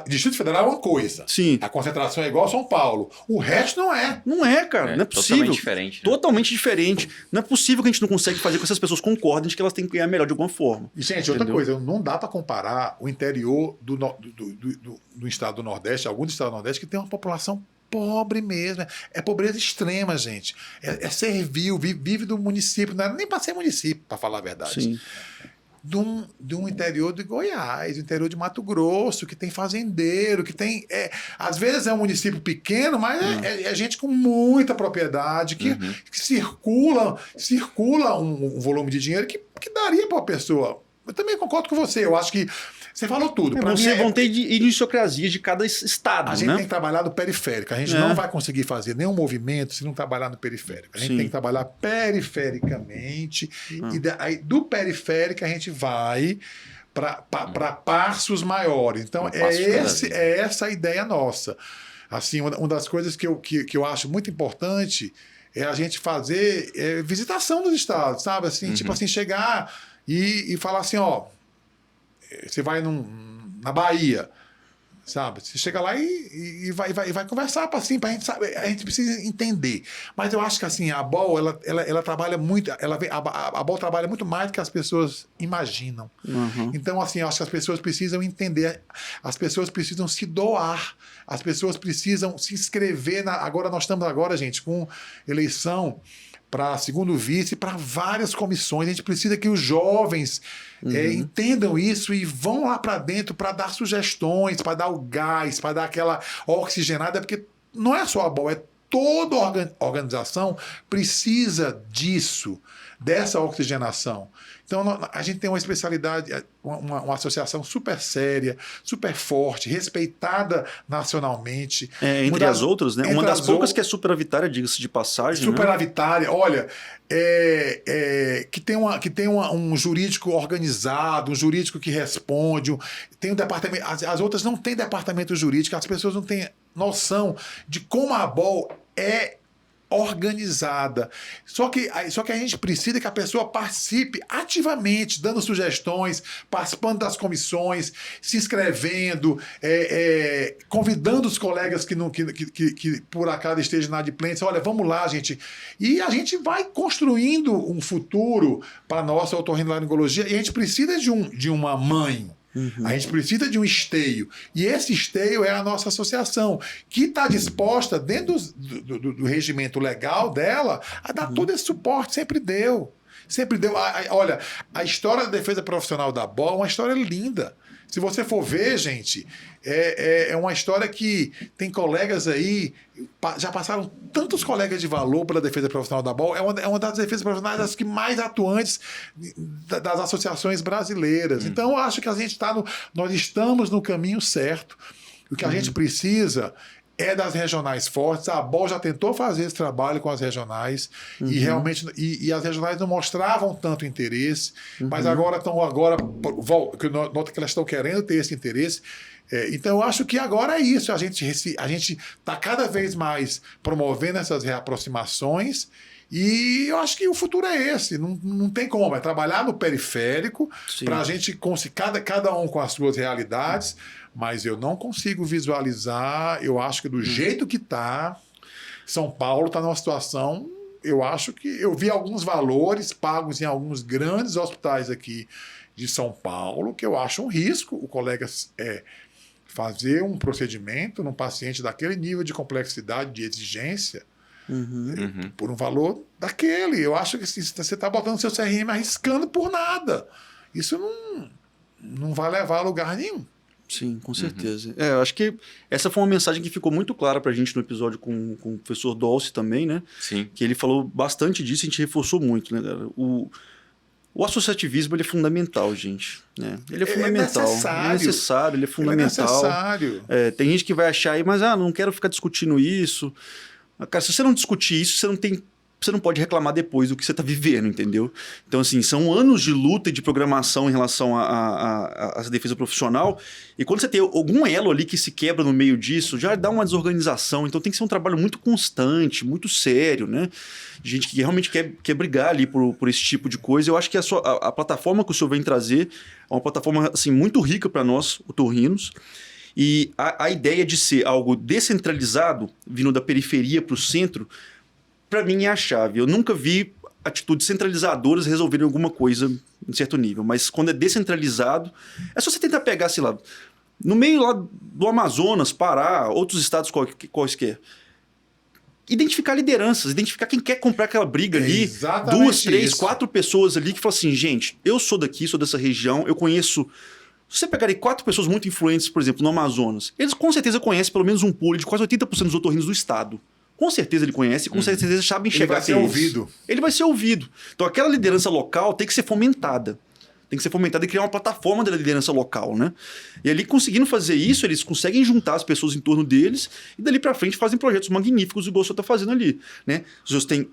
Distrito Federal é uma coisa. Sim. A concentração é igual a São Paulo. O resto não é. Não é, cara. Não é possível. Totalmente diferente. Né? Totalmente diferente. Não é possível que a gente não consegue fazer com que essas pessoas concordem de que elas têm que ganhar melhor de alguma forma. E, gente, outra coisa, não dá para comparar o interior do estado do Nordeste, algum estado do Nordeste, que tem uma população pobre mesmo. É pobreza extrema, gente. É servil, vive do município. Não era nem para ser município, para falar a verdade. Sim. De um interior de Goiás, do interior de Mato Grosso, que tem fazendeiro, que tem... às vezes é um município pequeno, mas é gente com muita propriedade, que circula um volume de dinheiro que daria para a pessoa. Eu também concordo com você. Eu acho que você falou tudo. Vão ter idiosincrasias de cada estado. A gente tem que trabalhar no periférico. A gente não vai conseguir fazer nenhum movimento se não trabalhar no periférico. A gente tem que trabalhar perifericamente. E aí, do periférico a gente vai para passos maiores. Então, é essa a ideia nossa. Assim, uma das coisas que eu acho muito importante é a gente fazer visitação dos estados, sabe? Assim, tipo assim, chegar e falar assim, ó, você vai na Bahia, sabe? Você chega lá e vai conversar assim, pra gente saber, a gente precisa entender. Mas eu acho que assim, a BOL, ela trabalha muito, a BOL trabalha muito mais do que as pessoas imaginam. Então, assim, eu acho que as pessoas precisam entender, as pessoas precisam se doar, as pessoas precisam se inscrever. Agora nós estamos gente, com eleição para segundo vice, para várias comissões. A gente precisa que os jovens entendam isso e vão lá para dentro para dar sugestões, para dar o gás, para dar aquela oxigenada, porque não é só a BOL, é toda organização precisa disso, dessa oxigenação. Então, a gente tem uma especialidade, uma associação super séria, super forte, respeitada nacionalmente. Entre as outras, né? Uma das poucas que é superavitária, diga-se de passagem. Superavitária, né? Olha, que tem um jurídico organizado, um jurídico que responde, tem um departamento. As outras não têm departamento jurídico, as pessoas não têm noção de como a ABOL é organizada. Só que a gente precisa que a pessoa participe ativamente, dando sugestões, participando das comissões, se inscrevendo, convidando os colegas que por acaso estejam na adimplência. Olha, vamos lá, gente. E a gente vai construindo um futuro para a nossa otorrinolaringologia, e a gente precisa de uma mãe. A gente precisa de um esteio. E esse esteio é a nossa associação, que está disposta, dentro do regimento legal dela, a dar todo esse suporte. Sempre deu. Sempre deu. Olha, a história da defesa profissional da ABOL é uma história linda. Se você for ver, gente, é uma história que tem colegas aí, já passaram tantos colegas de valor pela defesa profissional da ABOL, é uma das defesas profissionais das que mais atuantes das associações brasileiras. Então, eu acho que nós estamos no caminho certo. O que a gente precisa é das regionais fortes. A ABOL já tentou fazer esse trabalho com as regionais e realmente e as regionais não mostravam tanto interesse, mas agora que elas estão querendo ter esse interesse. Então eu acho que agora é isso, a gente está cada vez mais promovendo essas reaproximações. E eu acho que o futuro é esse, não tem como, é trabalhar no periférico para a gente conseguir, cada um com as suas realidades, mas eu não consigo visualizar, eu acho que do jeito que está, São Paulo está numa situação, eu acho que eu vi alguns valores pagos em alguns grandes hospitais aqui de São Paulo, que eu acho um risco o colega fazer um procedimento num paciente daquele nível de complexidade, de exigência, por um valor daquele. Eu acho que você está botando seu CRM arriscando por nada. Isso não vai levar a lugar nenhum. Sim, com certeza. Eu acho que essa foi uma mensagem que ficou muito clara pra gente no episódio com o professor Dolce também, né? Sim. Que ele falou bastante disso e a gente reforçou muito, né, cara? O associativismo, ele é fundamental, gente. Né? Ele é fundamental. Ele é fundamental. Necessário. Tem gente que vai achar aí, mas não quero ficar discutindo isso. Cara, se você não discutir isso, você não pode reclamar depois do que você está vivendo, entendeu? Então, assim, são anos de luta e de programação em relação à defesa profissional, e quando você tem algum elo ali que se quebra no meio disso, já dá uma desorganização. Então tem que ser um trabalho muito constante, muito sério, né? Gente que realmente quer brigar ali por esse tipo de coisa. Eu acho que a plataforma que o senhor vem trazer é uma plataforma assim, muito rica para nós, otorrinos. E a ideia de ser algo descentralizado, vindo da periferia para o centro, para mim é a chave. Eu nunca vi atitudes centralizadoras resolverem alguma coisa em certo nível, mas quando é descentralizado, é só você tentar pegar, sei lá, no meio lá do Amazonas, Pará, outros estados quaisquer. Identificar lideranças, identificar quem quer comprar aquela briga ali. 2, 3, 4 pessoas ali que falam assim, gente, eu sou daqui, sou dessa região, eu conheço... Se você pegar aí 4 pessoas muito influentes, por exemplo, no Amazonas, eles com certeza conhecem pelo menos um pool de quase 80% dos otorrinos do estado. Com certeza ele conhece, com certeza sabem chegar até ele. Vai ser ouvido. Ele vai ser ouvido. Então aquela liderança local tem que ser fomentada. Tem que ser fomentada e criar uma plataforma da liderança local, né? E ali, conseguindo fazer isso, eles conseguem juntar as pessoas em torno deles e dali pra frente fazem projetos magníficos, igual o senhor tá fazendo ali, né? Os senhores têm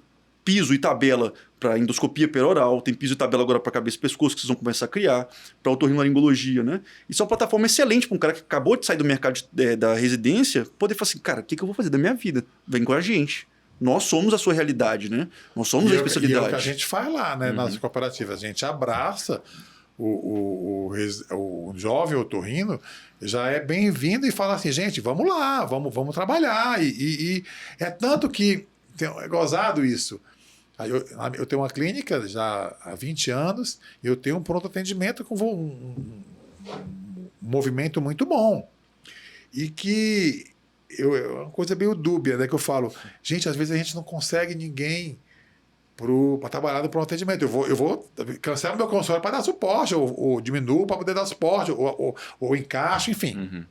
piso e tabela para endoscopia peroral, tem piso e tabela agora para cabeça e pescoço que vocês vão começar a criar, para otorrinolaringologia, né? Isso é uma plataforma excelente para um cara que acabou de sair do mercado da residência, poder falar assim, cara, o que eu vou fazer da minha vida? Vem com a gente. Nós somos a sua realidade, né? Nós somos a especialidade. E é o que a gente faz lá, né? Nas cooperativas. A gente abraça o jovem otorrino, já é bem-vindo e fala assim, gente, vamos lá, vamos trabalhar. E é tanto que é gozado isso. Eu tenho uma clínica já há 20 anos, eu tenho um pronto atendimento com um movimento muito bom. E que é uma coisa meio dúbia, né? Que eu falo, gente, às vezes a gente não consegue ninguém para trabalhar no pronto atendimento. Eu vou cancelar meu consultório para dar suporte, ou diminuo para poder dar suporte, ou encaixo, enfim.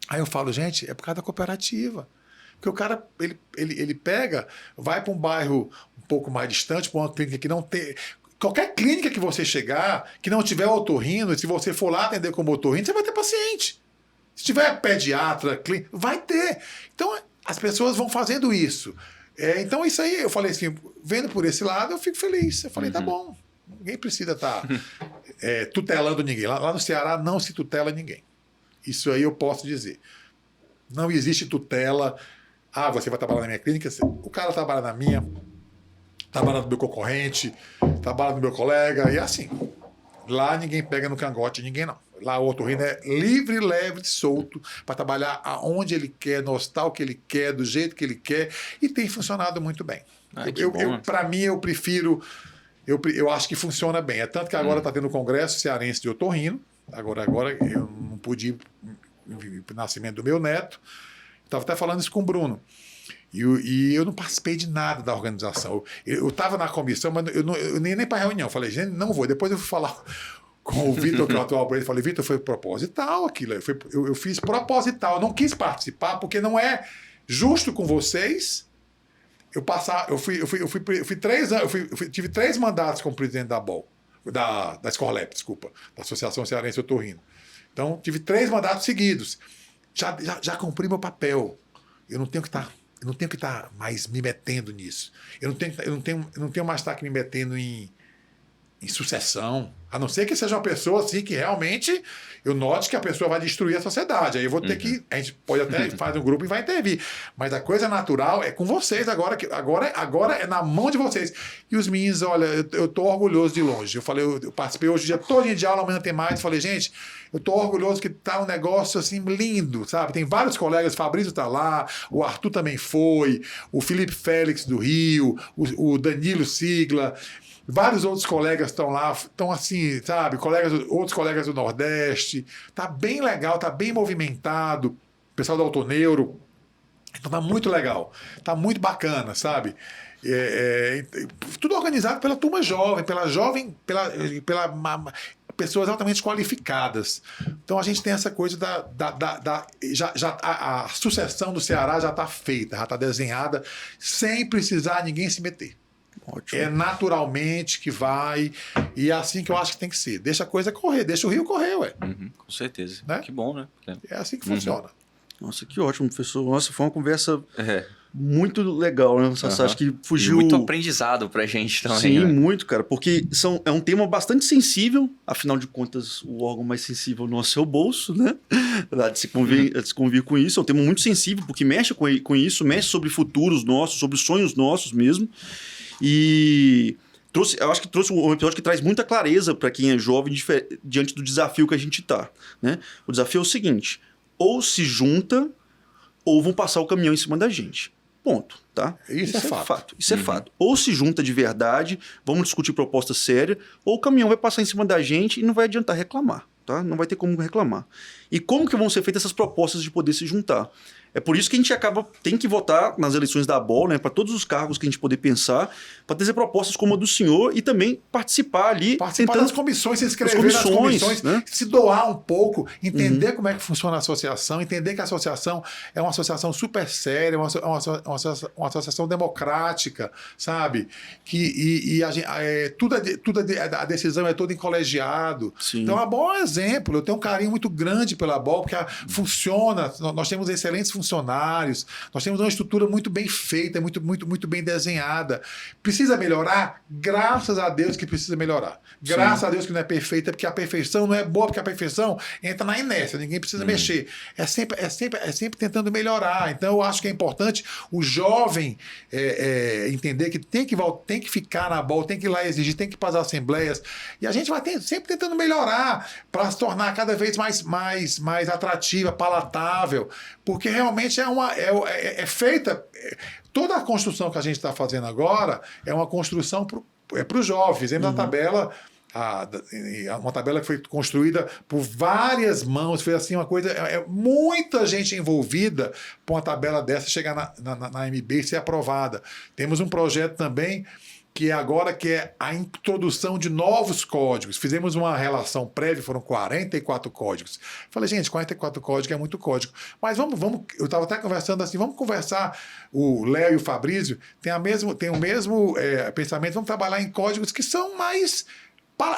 Aí eu falo, gente, é por causa da cooperativa. Porque o cara, ele pega, vai para um bairro um pouco mais distante, para uma clínica que não tem... Qualquer clínica que você chegar, que não tiver otorrino, se você for lá atender como otorrino, você vai ter paciente. Se tiver pediatra, clínica, vai ter. Então, as pessoas vão fazendo isso. Então, isso aí, eu falei assim, vendo por esse lado, eu fico feliz. Eu falei, tá bom, ninguém precisa estar tutelando ninguém. Lá no Ceará não se tutela ninguém. Isso aí eu posso dizer. Não existe tutela. Você vai trabalhar na minha clínica, o cara trabalha na minha, trabalha no meu concorrente, trabalha no meu colega, e assim. Lá ninguém pega no cangote, ninguém não. Lá o otorrino é livre, leve, solto, para trabalhar aonde ele quer, no hospital que ele quer, do jeito que ele quer, e tem funcionado muito bem. Para mim, eu prefiro, eu acho que funciona bem. É tanto que agora está tendo o Congresso Cearense de Otorrino, agora eu não pude ir para o nascimento do meu neto, estava até falando isso com o Bruno. E eu não participei de nada da organização. Eu estava na comissão, mas eu nem para reunião. Eu falei, gente, não vou. Depois eu fui falar com o Vitor, que é o atual presidente. Eu falei, Vitor, foi proposital aquilo. Eu fiz proposital. Eu não quis participar, porque não é justo com vocês. Fui 3 anos, tive 3 mandatos como presidente da BOL, da Scorlep, desculpa, da Associação Cearense Otorrino. Então, tive 3 mandatos seguidos. Já cumpri meu papel. Eu não tenho que estar mais me metendo nisso. Eu não tenho mais estar aqui me metendo em sucessão. A não ser que seja uma pessoa assim que realmente eu note que a pessoa vai destruir a sociedade. Aí eu vou ter que... A gente pode até fazer um grupo e vai intervir. Mas a coisa natural é com vocês agora. Agora é na mão de vocês. E os meninos, olha, eu tô orgulhoso de longe. Eu falei, eu participei hoje o dia todo de aula, amanhã tem mais. Falei, gente, eu tô orgulhoso que tá um negócio assim lindo, sabe? Tem vários colegas, o Fabrício tá lá, o Arthur também foi, o Felipe Félix do Rio, o Danilo Sigla... Vários outros colegas estão lá, estão assim, sabe? Outros colegas do Nordeste. Tá bem legal, tá bem movimentado. O pessoal do Autoneuro. Então tá muito legal. Tá muito bacana, sabe? Tudo organizado pela turma jovem, pela pessoas altamente qualificadas. Então a gente tem essa coisa a sucessão do Ceará já está feita, já está desenhada, sem precisar ninguém se meter. Ótimo. É naturalmente que vai, e é assim que eu acho que tem que ser. Deixa a coisa correr, deixa o rio correr, ué. Com certeza. Né? Que bom, né? É assim que funciona. Nossa, que ótimo, professor. Nossa, foi uma conversa muito legal, né? Acho que fugiu... E muito aprendizado pra gente também. Sim, né? muito, cara. Porque é um tema bastante sensível. Afinal de contas, o órgão mais sensível nosso é o bolso, né? De se convir com isso. É um tema muito sensível, porque mexe com isso, mexe sobre futuros nossos, sobre sonhos nossos mesmo. E eu acho que trouxe um episódio que traz muita clareza para quem é jovem diante do desafio que a gente está, né? O desafio é o seguinte: ou se junta, ou vão passar o caminhão em cima da gente. Ponto, tá? Isso é fato. Isso é fato. Ou se junta de verdade, vamos discutir proposta séria, ou o caminhão vai passar em cima da gente e não vai adiantar reclamar, tá? Não vai ter como reclamar. E como que vão ser feitas essas propostas de poder se juntar? É por isso que a gente tem que votar nas eleições da ABOL, né, para todos os cargos que a gente poder pensar, para trazer propostas como a do senhor e também participar ali. Participar das comissões, se inscrever nas comissões, né? Se doar um pouco, entender como é que funciona a associação, entender que a associação é uma associação super séria, uma associação democrática, sabe? A decisão é toda em colegiado. Sim. Então a ABOL é um exemplo. Eu tenho um carinho muito grande pela ABOL, porque funciona, nós temos excelentes funcionários, nós temos uma estrutura muito bem feita, muito bem desenhada. Precisa melhorar? Graças a Deus que precisa melhorar. Graças a Deus que não é perfeita, porque a perfeição não é boa, porque a perfeição entra na inércia, ninguém precisa mexer. É sempre tentando melhorar. Então eu acho que é importante o jovem entender que tem que ficar na bola, tem que ir lá exigir, tem que ir para as assembleias, e a gente vai sempre tentando melhorar para se tornar cada vez mais atrativa, palatável, porque realmente é feita... Toda a construção que a gente está fazendo agora é uma construção para os jovens. Fizemos a tabela, uma tabela que foi construída por várias mãos, foi assim uma coisa... muita gente envolvida para uma tabela dessa chegar na MB e ser aprovada. Temos um projeto também que é a introdução de novos códigos. Fizemos uma relação prévia, foram 44 códigos. Falei, gente, 44 códigos é muito código. Mas vamos, eu estava até conversando assim, vamos conversar, o Léo e o Fabrício têm o mesmo pensamento, vamos trabalhar em códigos que são mais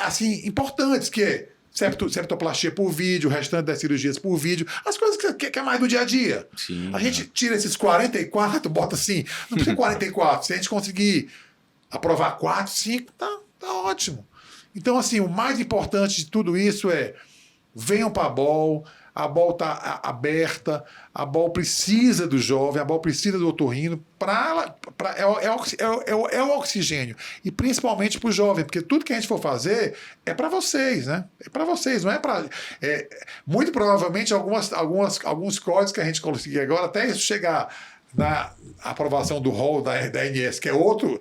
assim, importantes, que é septoplastia por vídeo, o restante das cirurgias por vídeo, as coisas que é mais do dia a dia. Sim, a gente tira esses 44, bota assim, não precisa 44, se a gente conseguir aprovar 4, 5, tá ótimo. Então, assim, o mais importante de tudo isso é venham para a BOL está aberta, a BOL precisa do jovem, a BOL precisa do otorrino, é o oxigênio. E principalmente para o jovem, porque tudo que a gente for fazer é para vocês, né? É para vocês, não é para... muito provavelmente alguns códigos que a gente conseguir agora, até isso chegar na aprovação do rol da ANS, que é outro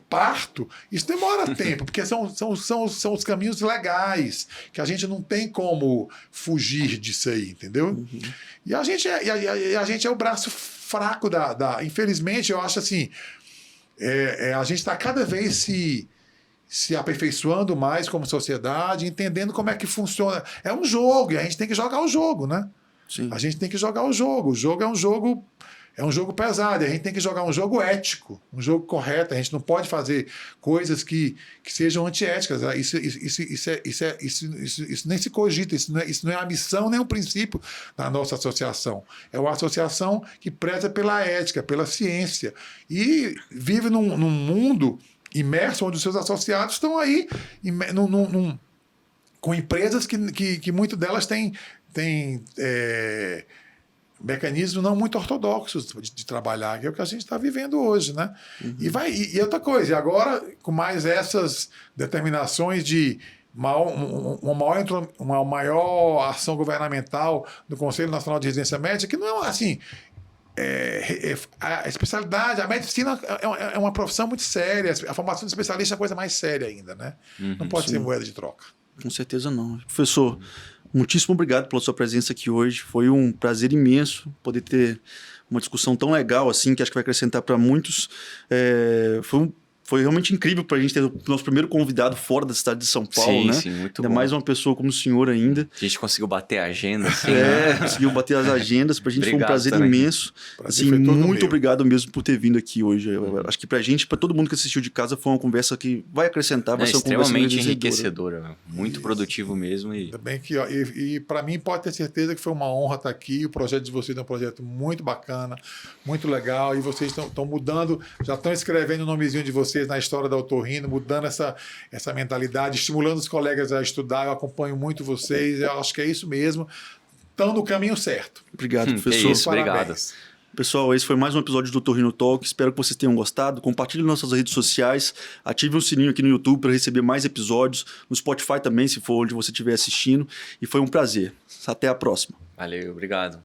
parto, isso demora tempo, porque são os caminhos legais, que a gente não tem como fugir disso aí, entendeu? Uhum. E a gente é o braço fraco infelizmente, eu acho assim, a gente está cada vez se aperfeiçoando mais como sociedade, entendendo como é que funciona. É um jogo, e a gente tem que jogar o jogo, né? Sim. A gente tem que jogar o jogo. O jogo é um jogo pesado, a gente tem que jogar um jogo ético, um jogo correto, a gente não pode fazer coisas que sejam antiéticas. Isso nem se cogita, isso não é a missão nem o princípio da nossa associação. É uma associação que preza pela ética, pela ciência, e vive num mundo imerso onde os seus associados estão aí com empresas que muitas delas têm mecanismos não muito ortodoxos de trabalhar, que é o que a gente está vivendo hoje, né? Uhum. E outra coisa, e agora com mais essas determinações de uma maior ação governamental do Conselho Nacional de Residência Médica, que não é assim... a especialidade, a medicina é uma profissão muito séria, a formação de especialista é a coisa mais séria ainda, né? Uhum, não pode ser moeda de troca. Com certeza não. Professor, muitíssimo obrigado pela sua presença aqui hoje. Foi um prazer imenso poder ter uma discussão tão legal assim, que acho que vai acrescentar para muitos. Foi realmente incrível para a gente ter o nosso primeiro convidado fora da cidade de São Paulo, né? Sim, muito ainda bom. Mais uma pessoa como o senhor ainda. A gente conseguiu bater a agenda. Assim, conseguiu bater as agendas. Para a gente foi um prazer também. Imenso. Assim, muito obrigado mesmo por ter vindo aqui hoje. Acho que para a gente, para todo mundo que assistiu de casa, foi uma conversa que vai acrescentar. Vai ser uma extremamente enriquecedora. Muito produtivo mesmo. Ainda bem que, e para mim pode ter certeza que foi uma honra estar aqui. O projeto de vocês é um projeto muito bacana, muito legal. E vocês estão mudando, já estão escrevendo o nomezinho de vocês na história da otorrino, mudando essa mentalidade, estimulando os colegas a estudar. Eu acompanho muito vocês, eu acho que é isso mesmo. Estão no caminho certo. Obrigado, professor. Isso, obrigado. Pessoal, esse foi mais um episódio do Otorrino Talk. Espero que vocês tenham gostado. Compartilhem nossas redes sociais. Ative o sininho aqui no YouTube para receber mais episódios. No Spotify também, se for onde você estiver assistindo. E foi um prazer. Até a próxima. Valeu, obrigado.